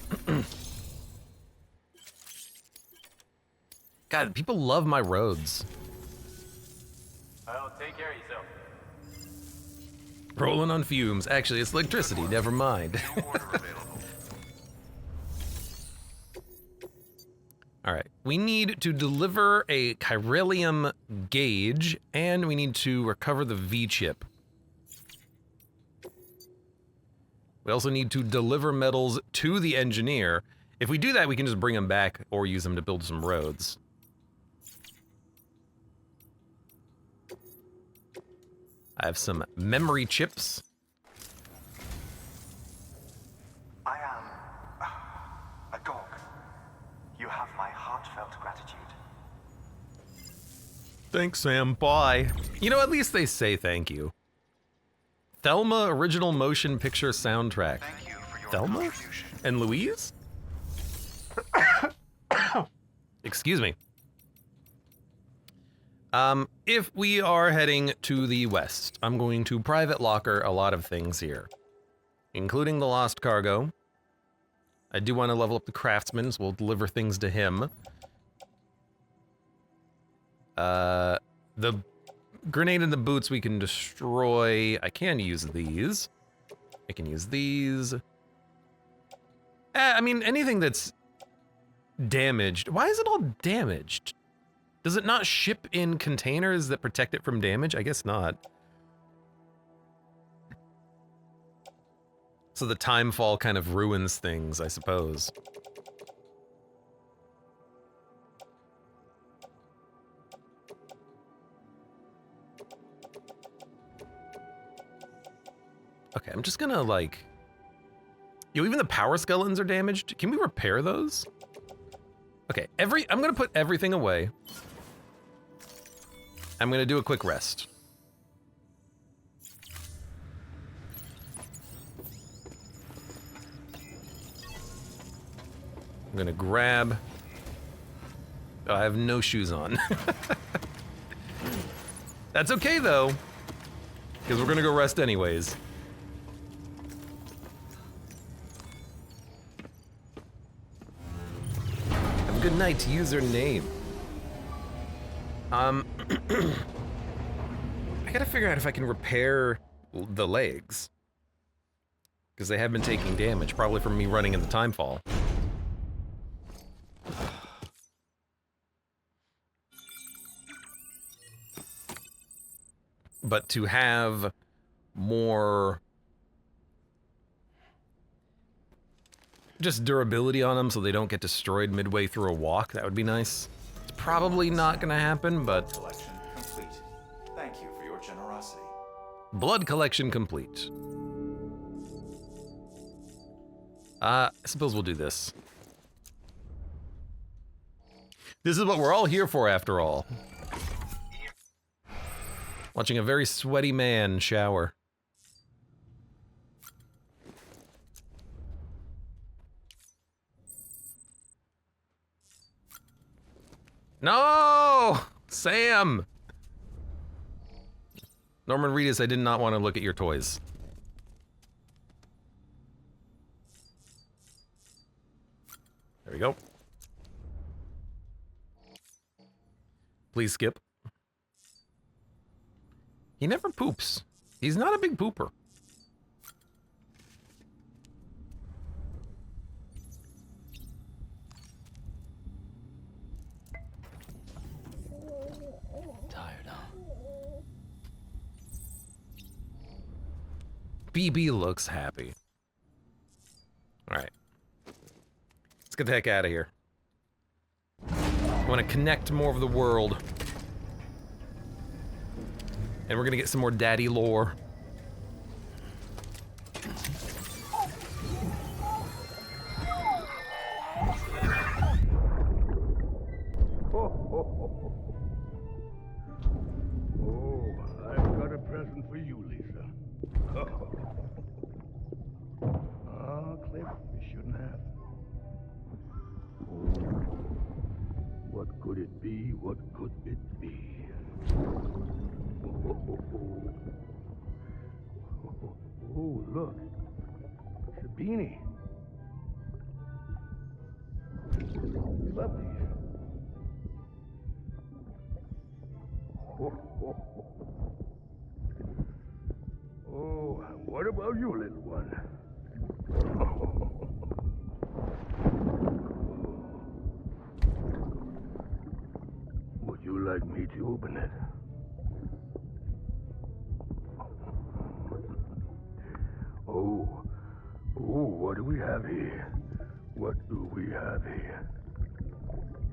God, people love my roads. Well, take care of yourself. Rolling on fumes. Actually, it's electricity, never mind. New order available. All right, we need to deliver a chiralium gauge, and we need to recover the V-chip. We also need to deliver metals to the engineer. If we do that, we can just bring them back or use them to build some roads. I have some memory chips. I am a dog. You have my heartfelt gratitude. Thanks, Sam. Bye. You know, at least they say thank you. Thelma original motion picture soundtrack. Thank you for your Thelma? contribution. And Louise? Excuse me. If we are heading to the west, I'm going to private locker a lot of things here, including the lost cargo. I do want to level up the craftsman, so we'll deliver things to him. The grenade in the boots we can destroy. I can use these. I can use these. I mean, anything that's damaged. Why is it all damaged? Does it not ship in containers that protect it from damage? I guess not. So the time fall kind of ruins things, I suppose. Okay, I'm just gonna like... Yo, even the power skeletons are damaged. Can we repair those? Okay, I'm gonna put everything away. I'm gonna do a quick rest. I'm gonna grab... Oh, I have no shoes on. That's okay though, because we're gonna go rest anyways. Have a good night, username. I gotta figure out if I can repair the legs, because they have been taking damage, probably from me running in the time fall. But to have more just durability on them so they don't get destroyed midway through a walk. That would be nice. It's probably not gonna happen, but Collection complete. Thank you for your generosity. blood collection complete. I suppose we'll do this. This is what we're all here for, after all. Watching a very sweaty man shower. No! Sam! Norman Reedus, I did not want to look at your toys. There we go. Please skip. He never poops. He's not a big pooper. Tired, huh? BB looks happy. Alright. Let's get the heck out of here. I want to connect more of the world. And we're gonna get some more daddy lore. Oh, I've got a present for you, Lisa. Ah, Cliff, you shouldn't have. Oh, what could it be? What could it be? Oh, look. It's a beanie. You love these. Oh, what about you, little one? Would you like me to open it? Oh, what do we have here? What do we have here?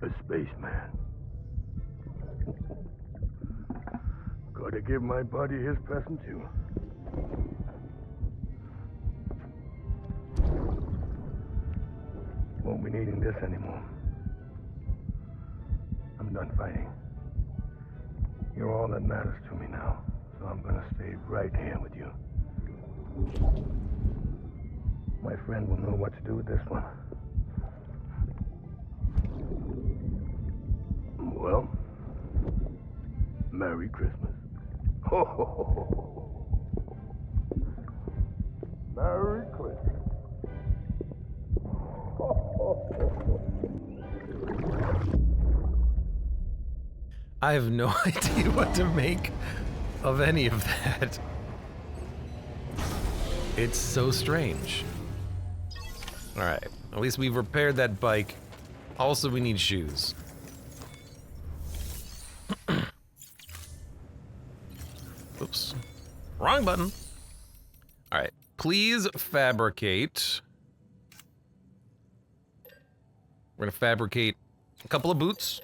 A spaceman. Gotta give my buddy his present too. Won't be needing this anymore. I'm done fighting. You're all that matters to me now, so I'm gonna stay right here with you. My friend will know what to do with this one. Well, Merry Christmas. Ho, ho, ho, ho. Merry Christmas. Ho, ho, ho, ho. I have no idea what to make of any of that. It's so strange. Alright, at least we've repaired that bike. Also, we need shoes. Oops. Wrong button. Alright, please fabricate. We're gonna fabricate a couple of boots.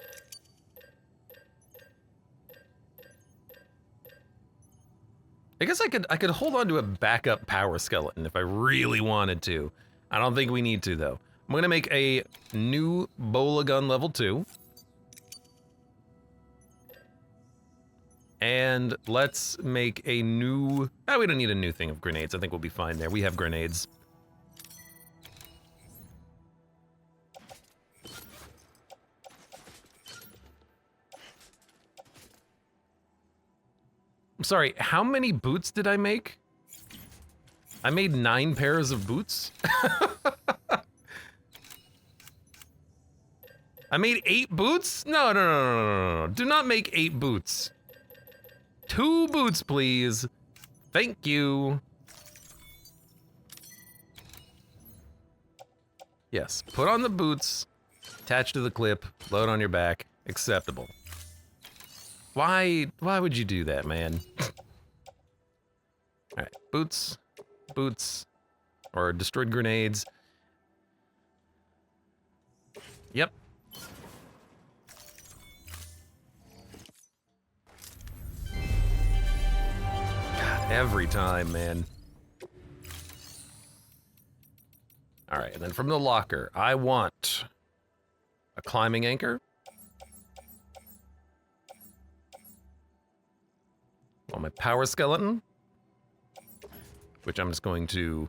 I guess I could hold on to a backup power skeleton if I really wanted to. I don't think we need to, though. I'm gonna make a new bola gun level 2. And let's make a new... Oh, we don't need a new thing of grenades. I think we'll be fine there. We have grenades. I'm sorry, how many boots did I make? I made 9 pairs of boots? I made 8 boots? No. Do not make 8 boots. 2 boots, please. Thank you. Yes, put on the boots, attach to the clip, load on your back. Acceptable. Why would you do that, man? Alright, boots, or destroyed grenades. Yep. God, every time, man. All right, and then from the locker, I want a climbing anchor. On my power skeleton, which I'm just going to...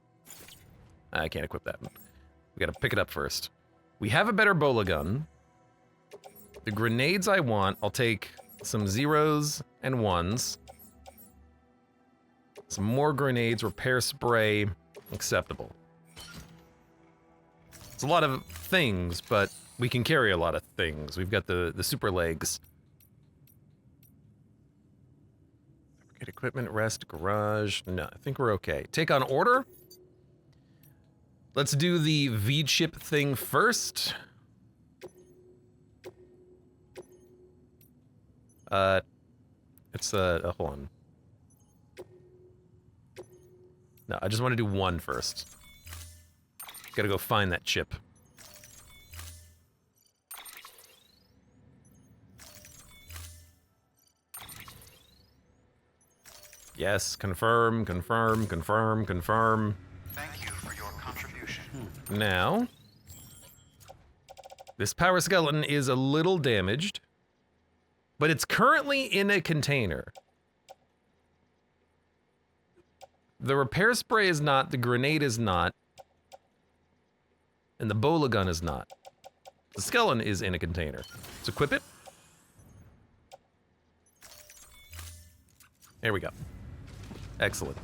I can't equip that. We gotta pick it up first. We have a better bola gun. The grenades I want, I'll take some 0s and 1s. Some more grenades, repair spray, acceptable. It's a lot of things, but we can carry a lot of things. We've got the super legs. Get equipment, rest, garage. No, I think we're okay. Take on order. Let's do the V-chip thing first. It's hold on. No, I just want to do one first. Gotta go find that chip. Yes, confirm, confirm, confirm, confirm. Thank you for your contribution. Now, this power skeleton is a little damaged, but it's currently in a container. The repair spray is not, the grenade is not, and the bola gun is not. The skeleton is in a container. Let's equip it. There we go. Excellent.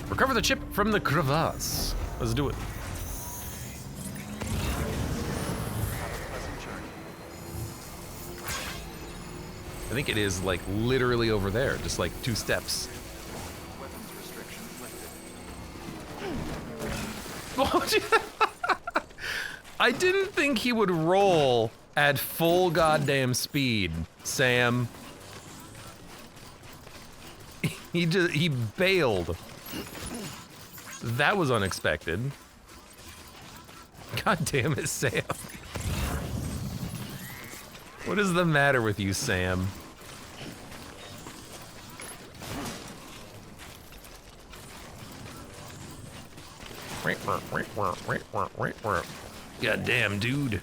Recover the chip from the crevasse. Let's do it. I think it is like literally over there, just like 2 steps. Weapons restrictions lifted. I didn't think he would roll at full goddamn speed, Sam. He bailed. That was unexpected. God damn it, Sam. What is the matter with you, Sam? God damn, dude.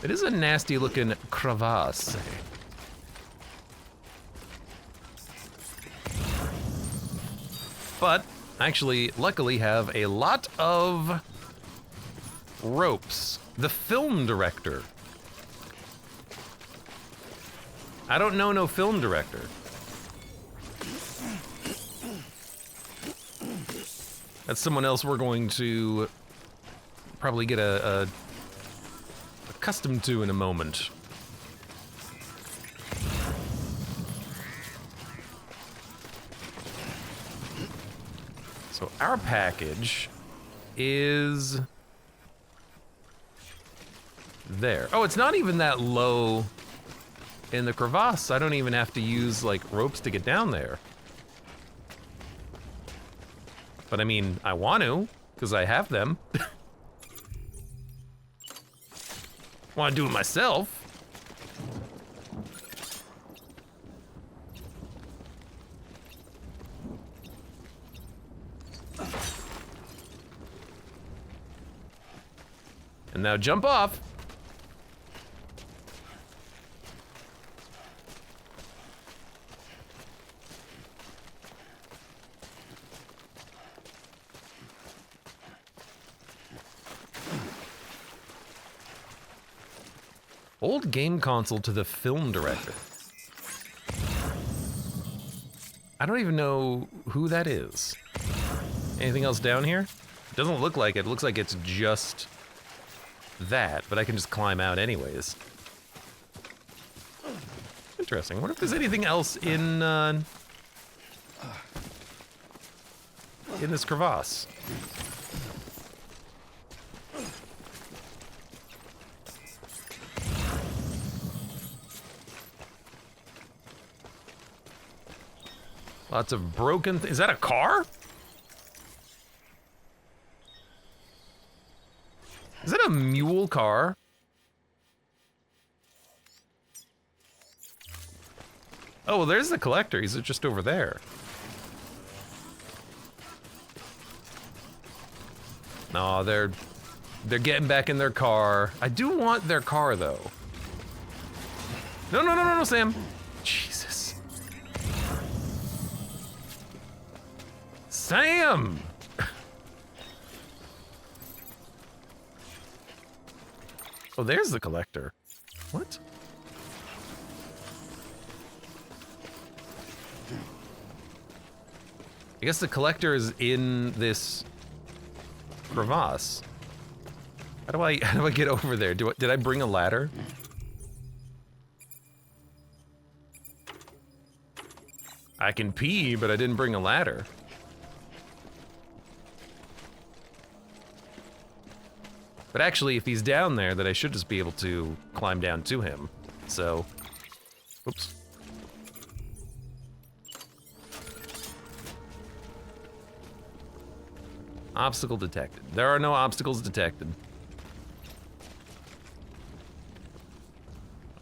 It is a nasty looking crevasse. But actually, luckily have a lot of ropes. The film director. I don't know no film director. That's someone else we're going to probably get accustomed to in a moment. So our package is there. Oh, it's not even that low in the crevasse. I don't even have to use like ropes to get down there. But I mean, I want to, because I have them. Want to do it myself. And now jump off. Old game console to the film director. I don't even know who that is. Anything else down here? It doesn't look like it. It looks like it's just that, but I can just climb out anyways. Interesting. I wonder if there's anything else in this crevasse. Lots of broken... Is that a car? Is that a mule car? Oh, well, there's the collector. He's just over there. No, they're getting back in their car. I do want their car, though. No, Sam. Jesus. Sam! Oh, there's the collector. What? I guess the collector is in this crevasse. How do I get over there? Did I bring a ladder? I can pee, but I didn't bring a ladder. But actually, if he's down there, then I should just be able to climb down to him. So, oops. Obstacle detected. There are no obstacles detected.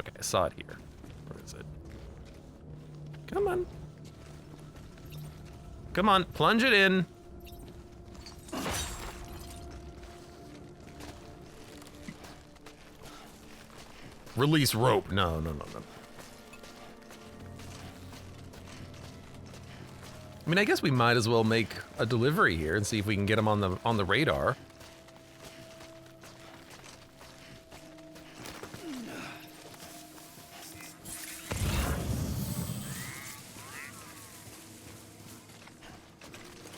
Okay, I saw it here. Where is it? Come on. Come on, plunge it in. Release rope. No. I mean, I guess we might as well make a delivery here and see if we can get him on the radar.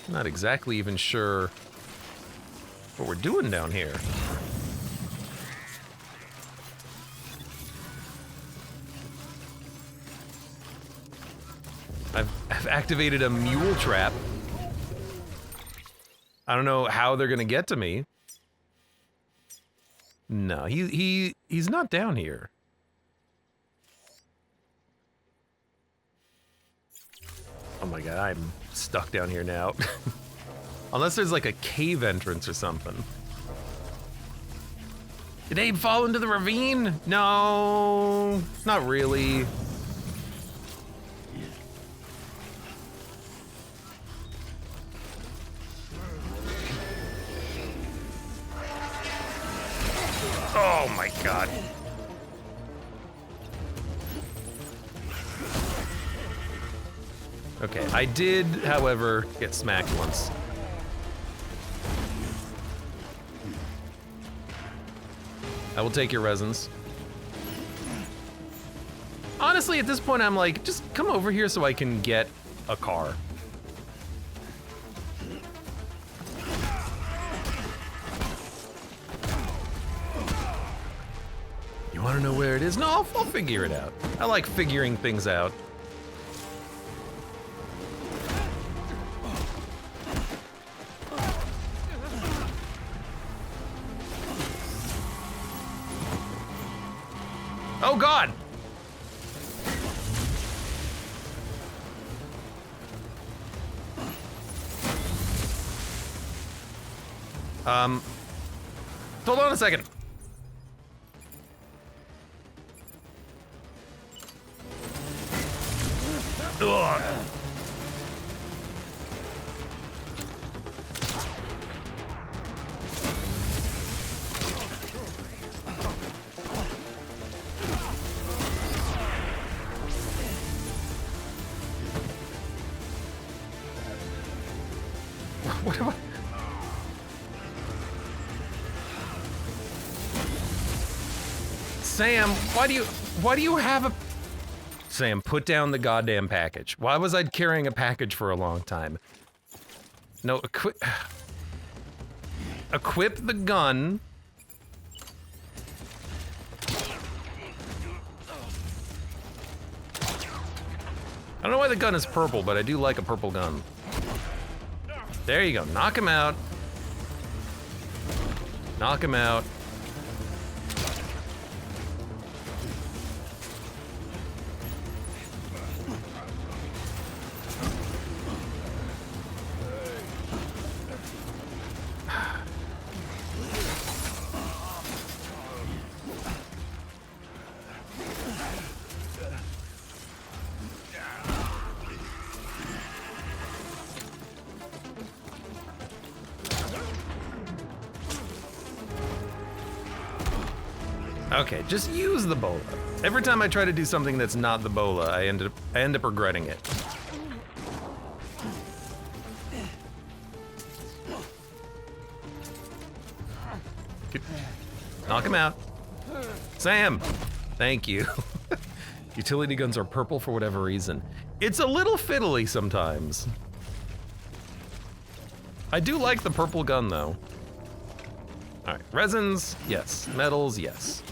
Not exactly even sure what we're doing down here. I've activated a mule trap. I don't know how they're gonna get to me. No, he's not down here. Oh my god, I'm stuck down here now. Unless there's like a cave entrance or something. Did Abe fall into the ravine? No, not really. Oh my god. Okay, I did, however, get smacked once. I will take your resins. Honestly, at this point, I'm like, just come over here so I can get a car. You want to know where it is? No, I'll figure it out. I like figuring things out. Oh God! Hold on a second. Ugh. What am I? Sam, why do you have a... Sam, put down the goddamn package. Why was I carrying a package for a long time? No, equip the gun. I don't know why the gun is purple, but I do like a purple gun. There you go. Knock him out. Knock him out. Okay, just use the bola. Every time I try to do something that's not the bola, I end up regretting it. Knock him out. Sam! Thank you. Utility guns are purple for whatever reason. It's a little fiddly sometimes. I do like the purple gun though. Alright, resins, yes. Metals, yes.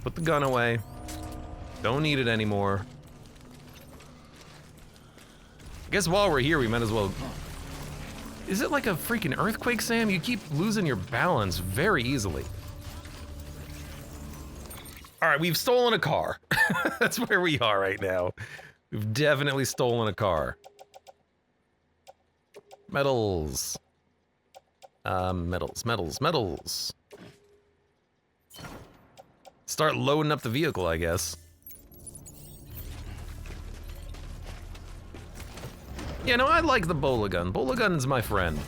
Put the gun away. Don't need it anymore. I guess while we're here, we might as well... Is it like a freaking earthquake, Sam? You keep losing your balance very easily. Alright, we've stolen a car. That's where we are right now. We've definitely stolen a car. Metals. Metals. Start loading up the vehicle, I guess. Yeah, no, I like the bola gun. Bola gun's my friend.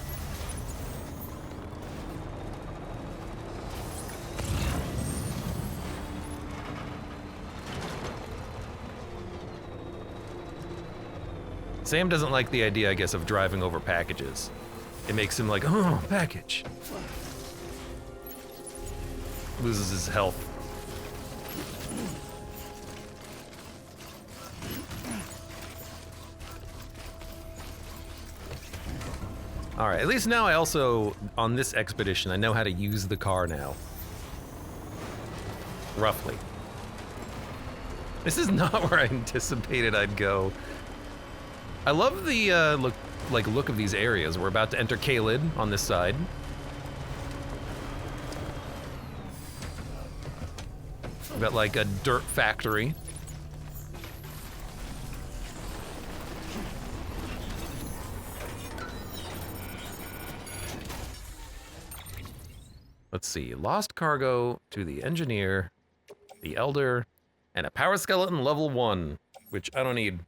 Sam doesn't like the idea, I guess, of driving over packages. It makes him like, oh, package. Loses his health. Alright, at least now I also, on this expedition, I know how to use the car now. Roughly. This is not where I anticipated I'd go. I love the look of these areas. We're about to enter Chillin on this side. We've got like a dirt factory. Let's see, lost cargo to the engineer, the elder, and a power skeleton level 1, which I don't need.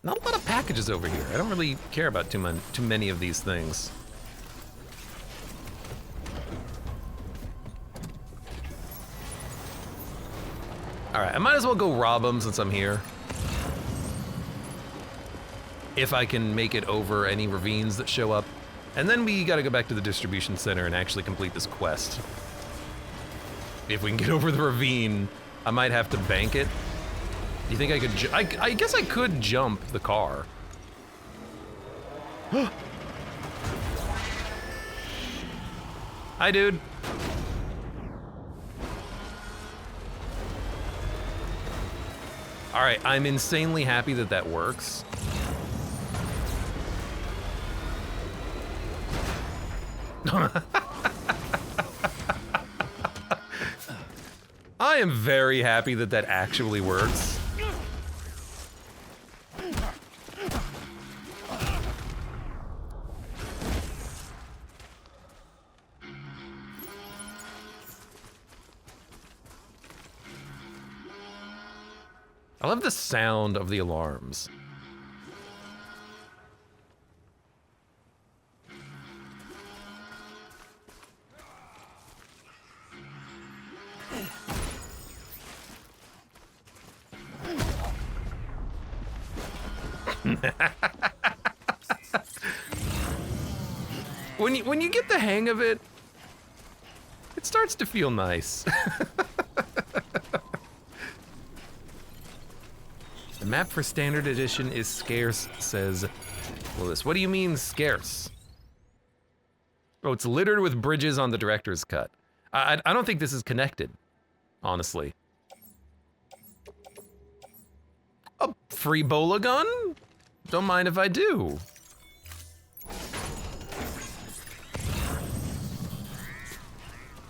Not a lot of packages over here. I don't really care about too many of these things. Alright, I might as well go rob them since I'm here. If I can make it over any ravines that show up. And then we gotta go back to the distribution center and actually complete this quest. If we can get over the ravine, I might have to bank it. Do you think I could I guess I could jump the car. Hi, dude. All right, I'm insanely happy that that works. I am very happy that that actually works. I love the sound of the alarms. When you get the hang of it, it starts to feel nice. The map for Standard Edition is scarce, says Willis. What do you mean scarce? Oh, it's littered with bridges on the director's cut. I don't think this is connected, honestly. A free bola gun? Don't mind if I do.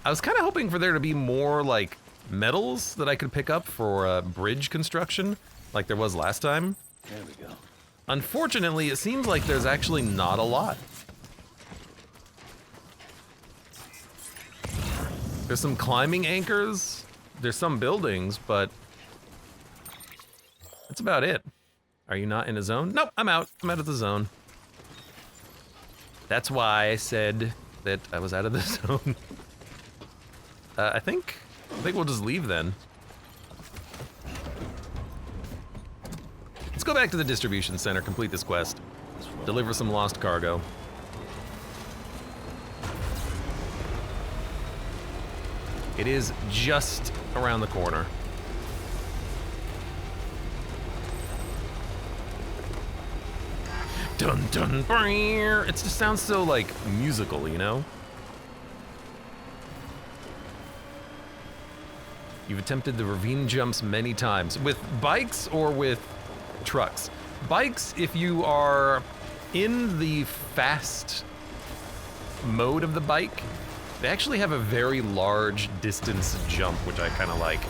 I was kind of hoping for there to be more, like, metals that I could pick up for bridge construction, like there was last time. There we go. Unfortunately, it seems like there's actually not a lot. There's some climbing anchors, there's some buildings, but that's about it. Are you not in a zone? Nope, I'm out. I'm out of the zone. That's why I said that I was out of the zone. I think we'll just leave then. Let's go back to the distribution center, complete this quest, deliver some lost cargo. It is just around the corner. Dun dun brrr. It just sounds so like musical, you know? You've attempted the ravine jumps many times. With bikes or with trucks? Bikes, if you are in the fast mode of the bike, they actually have a very large distance jump, which I kind of like.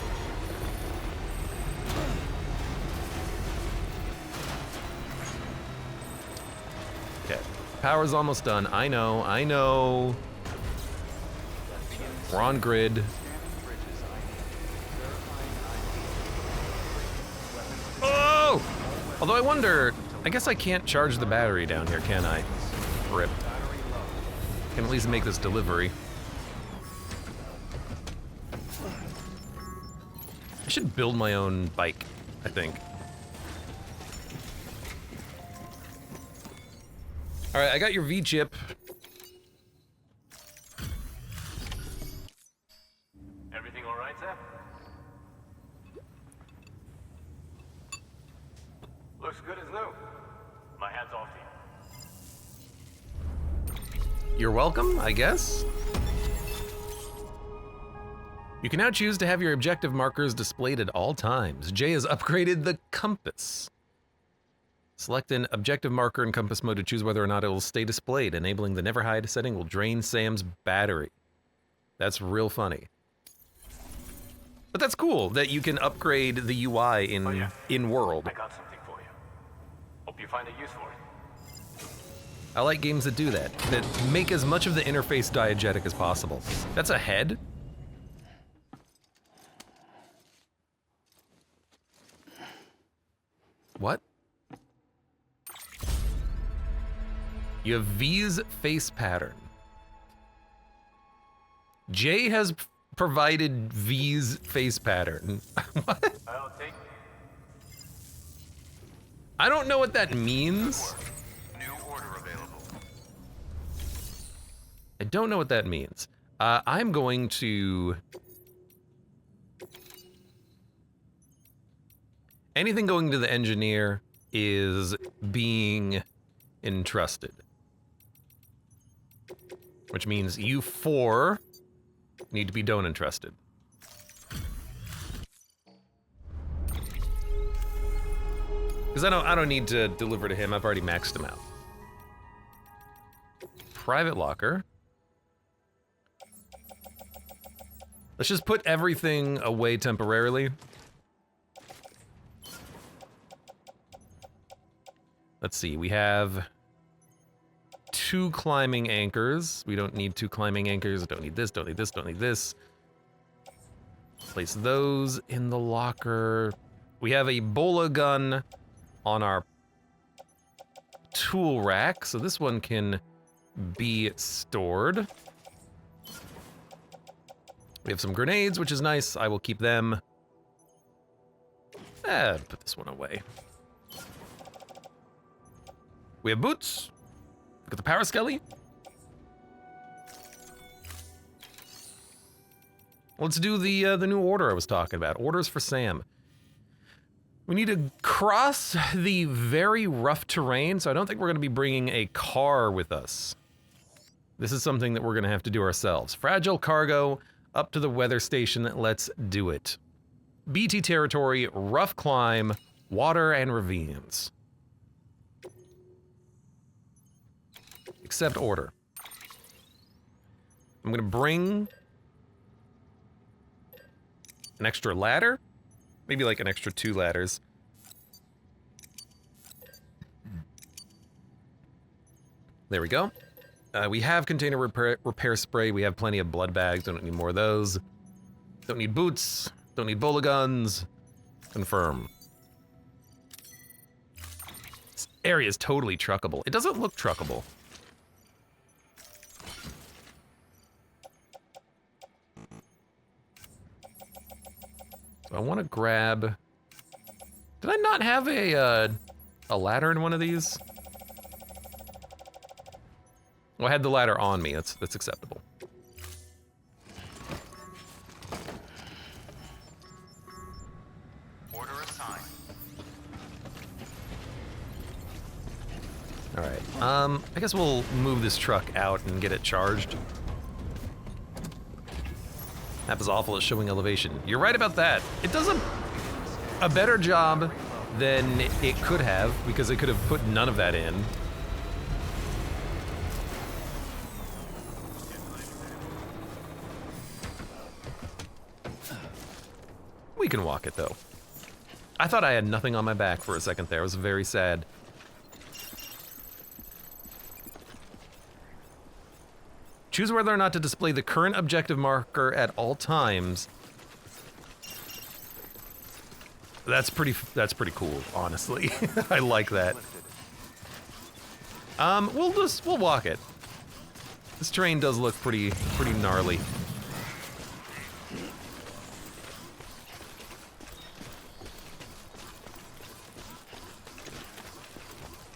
Okay, power's almost done. I know. We're on grid. Oh! Although I wonder, I guess I can't charge the battery down here, can I? Rip. Can at least make this delivery. I should build my own bike, I think. All right, I got your V-chip. Everything all right, Zap? Looks good as new. My hat's off to you. You're welcome, I guess. You can now choose to have your objective markers displayed at all times. Jay has upgraded the compass. Select an objective marker in compass mode to choose whether or not it will stay displayed. Enabling the never hide setting will drain Sam's battery. That's real funny. But that's cool that you can upgrade the UI in world. I got something for you. Hope you find a use for it. I like games that do that make as much of the interface diegetic as possible. That's a head? What? You have V's face pattern. Jay has provided V's face pattern. What? I'll take I don't know what that means. New order available. I don't know what that means. I'm going to... Anything going to the engineer is being entrusted. Which means you four need to be don't entrusted. Because I don't need to deliver to him. I've already maxed him out. Private locker. Let's just put everything away temporarily. Let's see, we have 2 climbing anchors. We don't need 2 climbing anchors. Don't need this, don't need this, don't need this. Place those in the locker. We have a bola gun on our tool rack, so this one can be stored. We have some grenades, which is nice. I will keep them. Put this one away. We have boots. Got the power skelly. Let's do the new order I was talking about. Orders for Sam. We need to cross the very rough terrain, so I don't think we're going to be bringing a car with us. This is something that we're going to have to do ourselves. Fragile cargo, up to the weather station. Let's do it. BT territory, rough climb, water and ravines. Accept order. I'm going to bring an extra ladder. Maybe like an extra 2 ladders. There we go. We have container repair spray. We have plenty of blood bags. Don't need more of those. Don't need boots. Don't need bola guns. Confirm. This area is totally truckable. It doesn't look truckable. So I want to grab... Did I not have a ladder in one of these? Well, I had the ladder on me. That's acceptable. Order assigned. All right. I guess we'll move this truck out and get it charged. Map is awful at showing elevation. You're right about that. It does a better job than it could have, because it could have put none of that in. We can walk it though. I thought I had nothing on my back for a second there. I was very sad. Choose whether or not to display the current objective marker at all times. That's pretty cool, honestly. I like that. We'll walk it. This terrain does look pretty gnarly.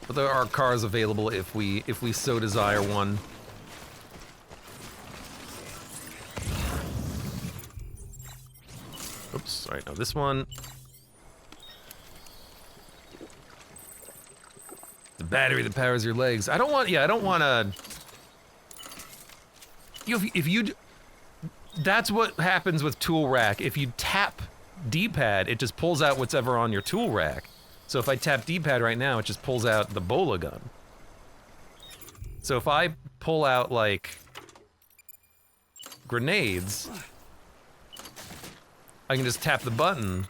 But there are cars available if we so desire one. Oops, sorry, no, this one. The battery that powers your legs. I don't want to... That's what happens with tool rack. If you tap D-pad, it just pulls out whatever on your tool rack. So if I tap D-pad right now, it just pulls out the bola gun. So if I pull out, like, grenades, I can just tap the button.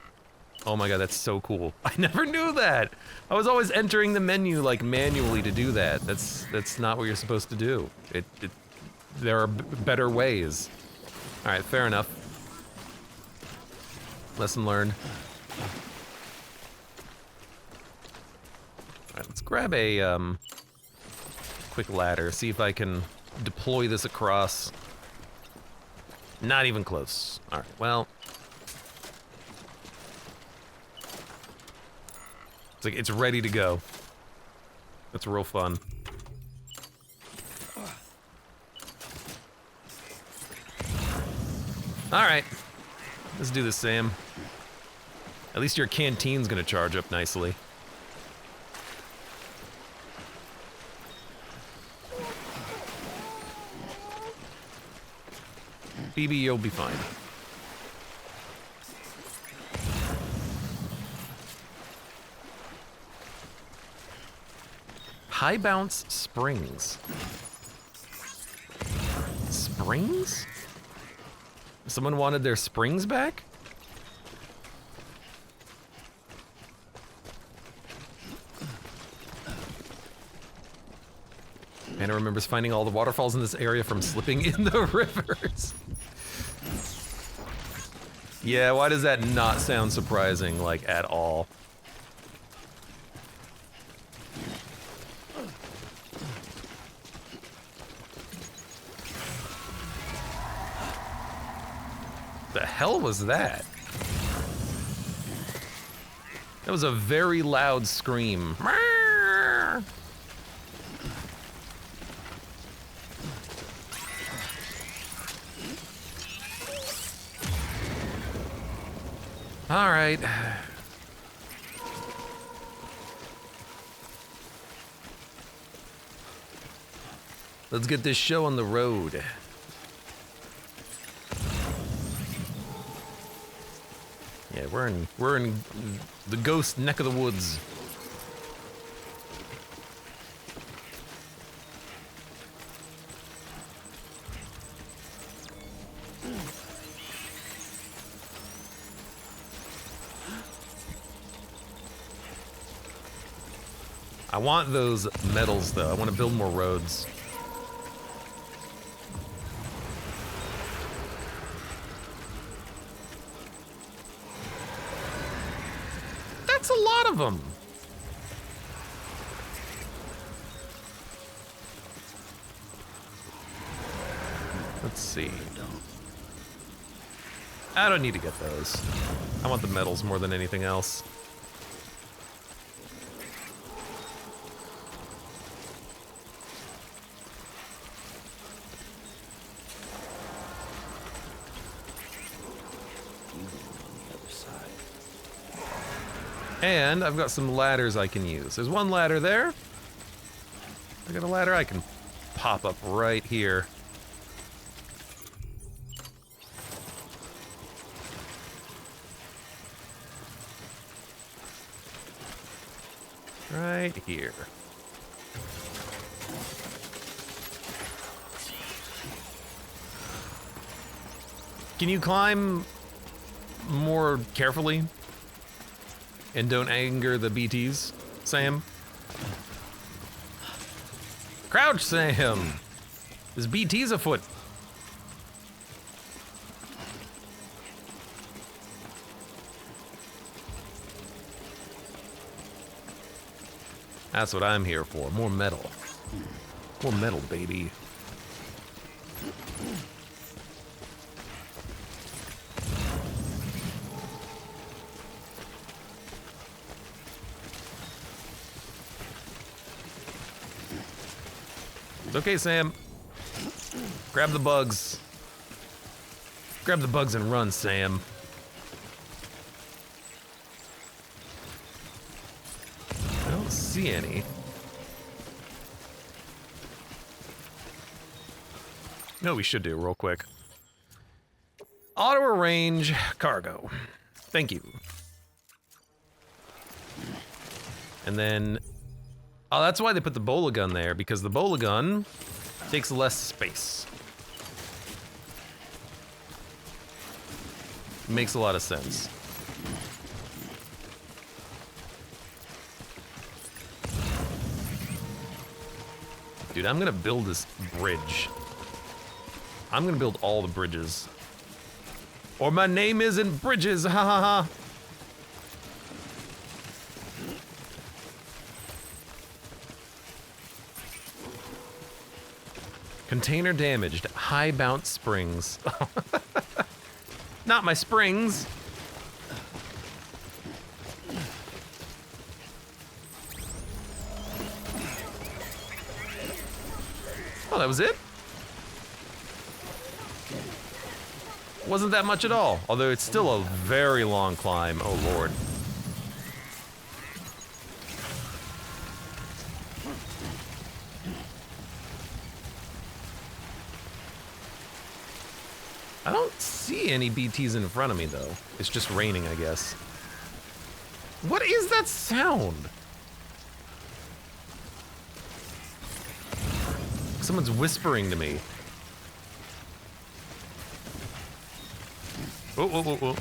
Oh my god, that's so cool. I never knew that! I was always entering the menu, like, manually to do that. That's not what you're supposed to do. There are better ways. Alright, fair enough. Lesson learned. Alright, let's grab a, quick ladder, see if I can deploy this across. Not even close. Alright, well... It's ready to go. That's real fun. Alright. Let's do this, Sam. At least your canteen's gonna charge up nicely. BB, you'll be fine. High bounce springs. Springs? Someone wanted their springs back? Anna remembers finding all the waterfalls in this area from slipping in the rivers. Yeah, why does that not sound surprising, like, at all? The hell was that? That was a very loud scream. All right. Let's get this show on the road. Yeah, we're in the ghost neck of the woods. I want those medals though. I want to build more roads. That's a lot of them. Let's see. I don't need to get those. I want the medals more than anything else. And I've got some ladders I can use. There's one ladder there. I got a ladder I can pop up right here. Right here. Can you climb more carefully? And don't anger the BTs, Sam? Crouch, Sam! There's BTs afoot. That's what I'm here for. More metal. More metal, baby. It's okay, Sam. Grab the bugs. Grab the bugs and run, Sam. I don't see any. No, we should do real quick. Auto arrange cargo. Thank you. And then, oh, that's why they put the bola gun there, because the bola gun takes less space. Makes a lot of sense. Dude, I'm gonna build this bridge. I'm gonna build all the bridges. Or my name isn't Bridges, ha ha ha. Container damaged. High bounce springs. Not my springs. Oh, that was it? Wasn't that much at all. Although it's still a very long climb. Oh, Lord. I don't see any BTs in front of me, though. It's just raining, I guess. What is that sound? Someone's whispering to me. Whoa, whoa, whoa, whoa.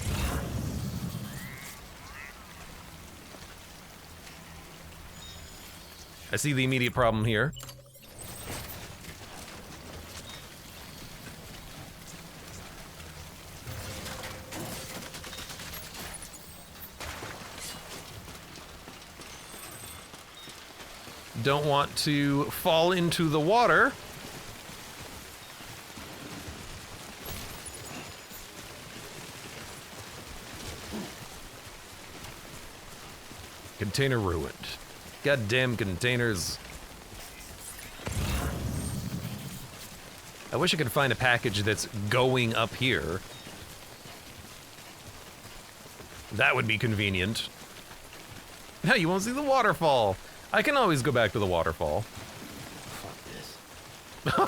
I see the immediate problem here. Don't want to fall into the water. Container ruined. Goddamn containers. I wish I could find a package that's going up here. That would be convenient. Now you won't see the waterfall. I can always go back to the waterfall. Fuck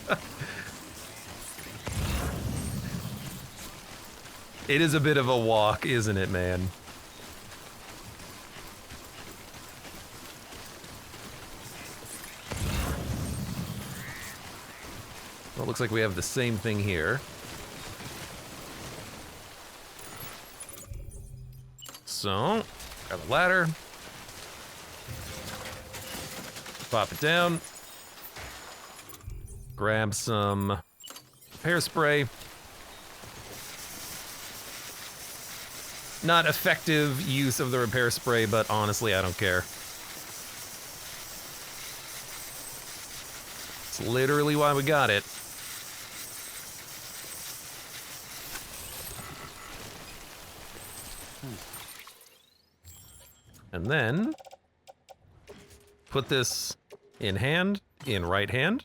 this. It is a bit of a walk, isn't it, man? Well, it looks like we have the same thing here. So, grab a ladder. Pop it down. Grab some repair spray. Not effective use of the repair spray, but honestly, I don't care. It's literally why we got it. And then put this in hand, in right hand.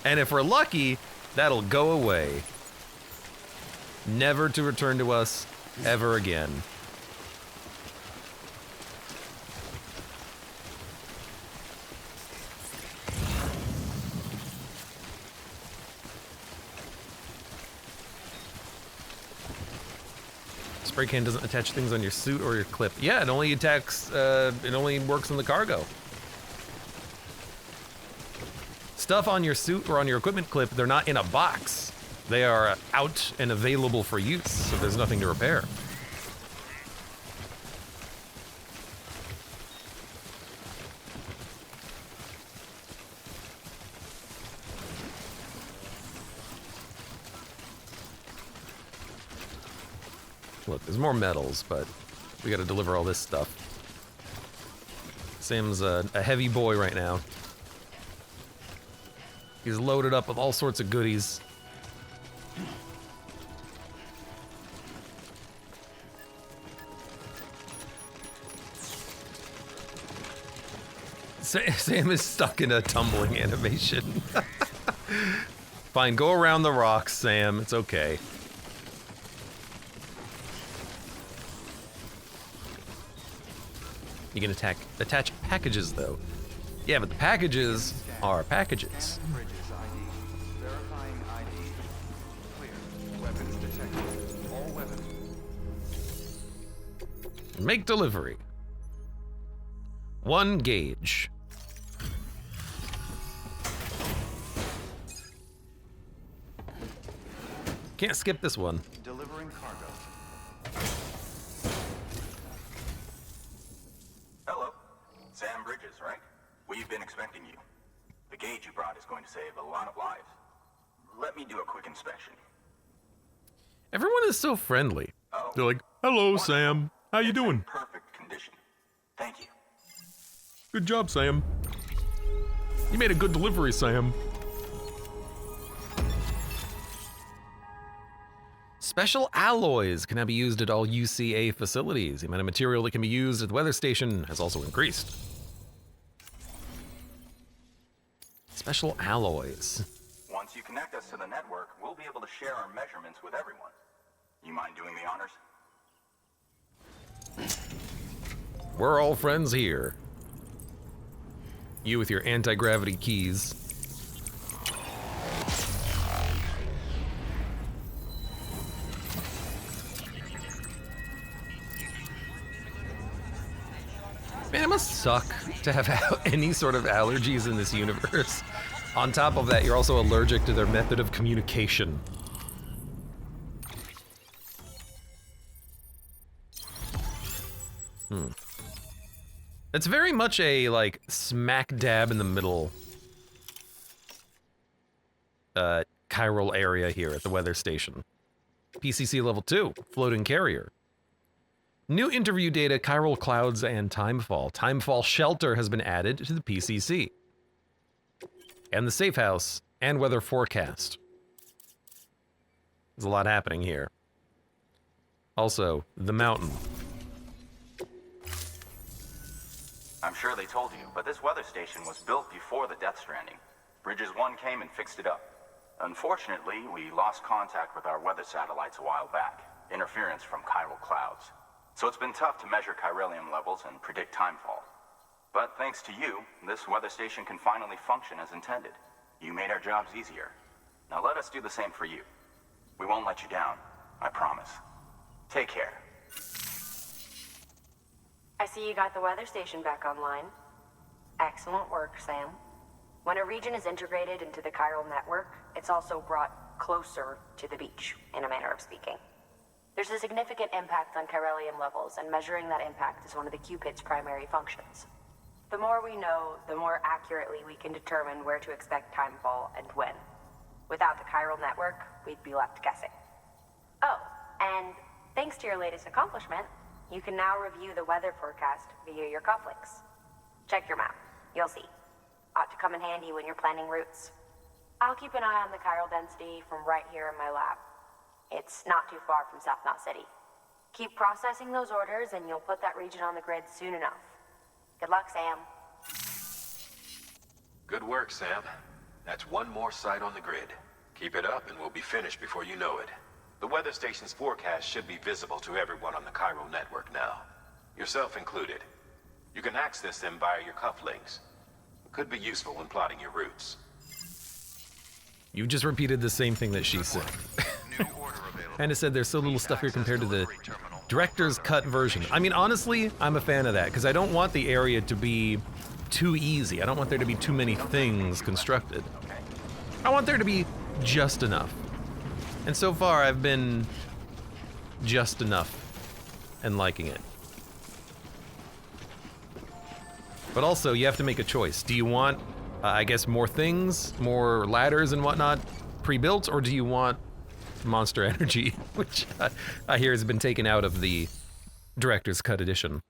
And if we're lucky, that'll go away. Never to return to us ever again. Spray can doesn't attach things on your suit or your clip. Yeah, it only attacks, it only works in the cargo. Stuff on your suit or on your equipment clip, they're not in a box. They are out and available for use, so there's nothing to repair. Look, there's more metals, but we gotta deliver all this stuff. Sam's a heavy boy right now. He's loaded up with all sorts of goodies. Sam is stuck in a tumbling animation. Fine, go around the rocks, Sam. It's okay. You can attach packages, though. Yeah, but the packages are packages. Bridges ID. Verifying ID. Clear. Weapons detected. All weapons. Make delivery. 1 gauge. Can't skip this one. Delivering cargo. Hello. Sam Bridges, right? We've been expecting you. The gauge you brought is going to save a lot of lives. Let me do a quick inspection. Everyone is so friendly. Oh. They're like, "Hello, Sam. How you It's in doing? perfect condition. Thank you. Good job, Sam. You made a good delivery, Sam." Special alloys can now be used at all UCA facilities. The amount of material that can be used at the weather station has also increased. Special alloys. Once you connect us to the network, we'll be able to share our measurements with everyone. You mind doing the honors? We're all friends here. You with your anti-gravity keys. Man, it must suck to have any sort of allergies in this universe. On top of that, you're also allergic to their method of communication. It's very much a, like, smack dab in the middle chiral area here at the weather station. PCC level 2, floating carrier. New interview data, chiral clouds, and timefall. Timefall shelter has been added to the PCC. And the safe house, and weather forecast. There's a lot happening here. Also, the mountain. I'm sure they told you, but this weather station was built before the Death Stranding. Bridges 1 came and fixed it up. Unfortunately, we lost contact with our weather satellites a while back. Interference from chiral clouds. So it's been tough to measure chiralium levels and predict timefall. But thanks to you, this weather station can finally function as intended. You made our jobs easier. Now let us do the same for you. We won't let you down, I promise. Take care. I see you got the weather station back online. Excellent work, Sam. When a region is integrated into the chiral network, it's also brought closer to the beach, in a manner of speaking. There's a significant impact on chiralium levels, and measuring that impact is one of the Cupid's primary functions. The more we know, the more accurately we can determine where to expect timefall and when. Without the chiral network, we'd be left guessing. Oh, and thanks to your latest accomplishment, you can now review the weather forecast via your cufflinks. Check your map. You'll see. Ought to come in handy when you're planning routes. I'll keep an eye on the chiral density from right here in my lab. It's not too far from South Knot City. Keep processing those orders and you'll put that region on the grid soon enough. Good luck, Sam. Good work, Sam. That's one more site on the grid. Keep it up and we'll be finished before you know it. The weather station's forecast should be visible to everyone on the chiral network now. Yourself included. You can access them via your cufflinks. Could be useful when plotting your routes. You just repeated the same thing that she said. Kinda said there's so little stuff here compared to the director's cut version. I mean, honestly, I'm a fan of that, because I don't want the area to be too easy. I don't want there to be too many things constructed. I want there to be just enough. And so far, I've been just enough and liking it. But also, you have to make a choice. Do you want, I guess, more things, more ladders and whatnot pre-built, or do you want Monster Energy, which I hear has been taken out of the Director's Cut edition?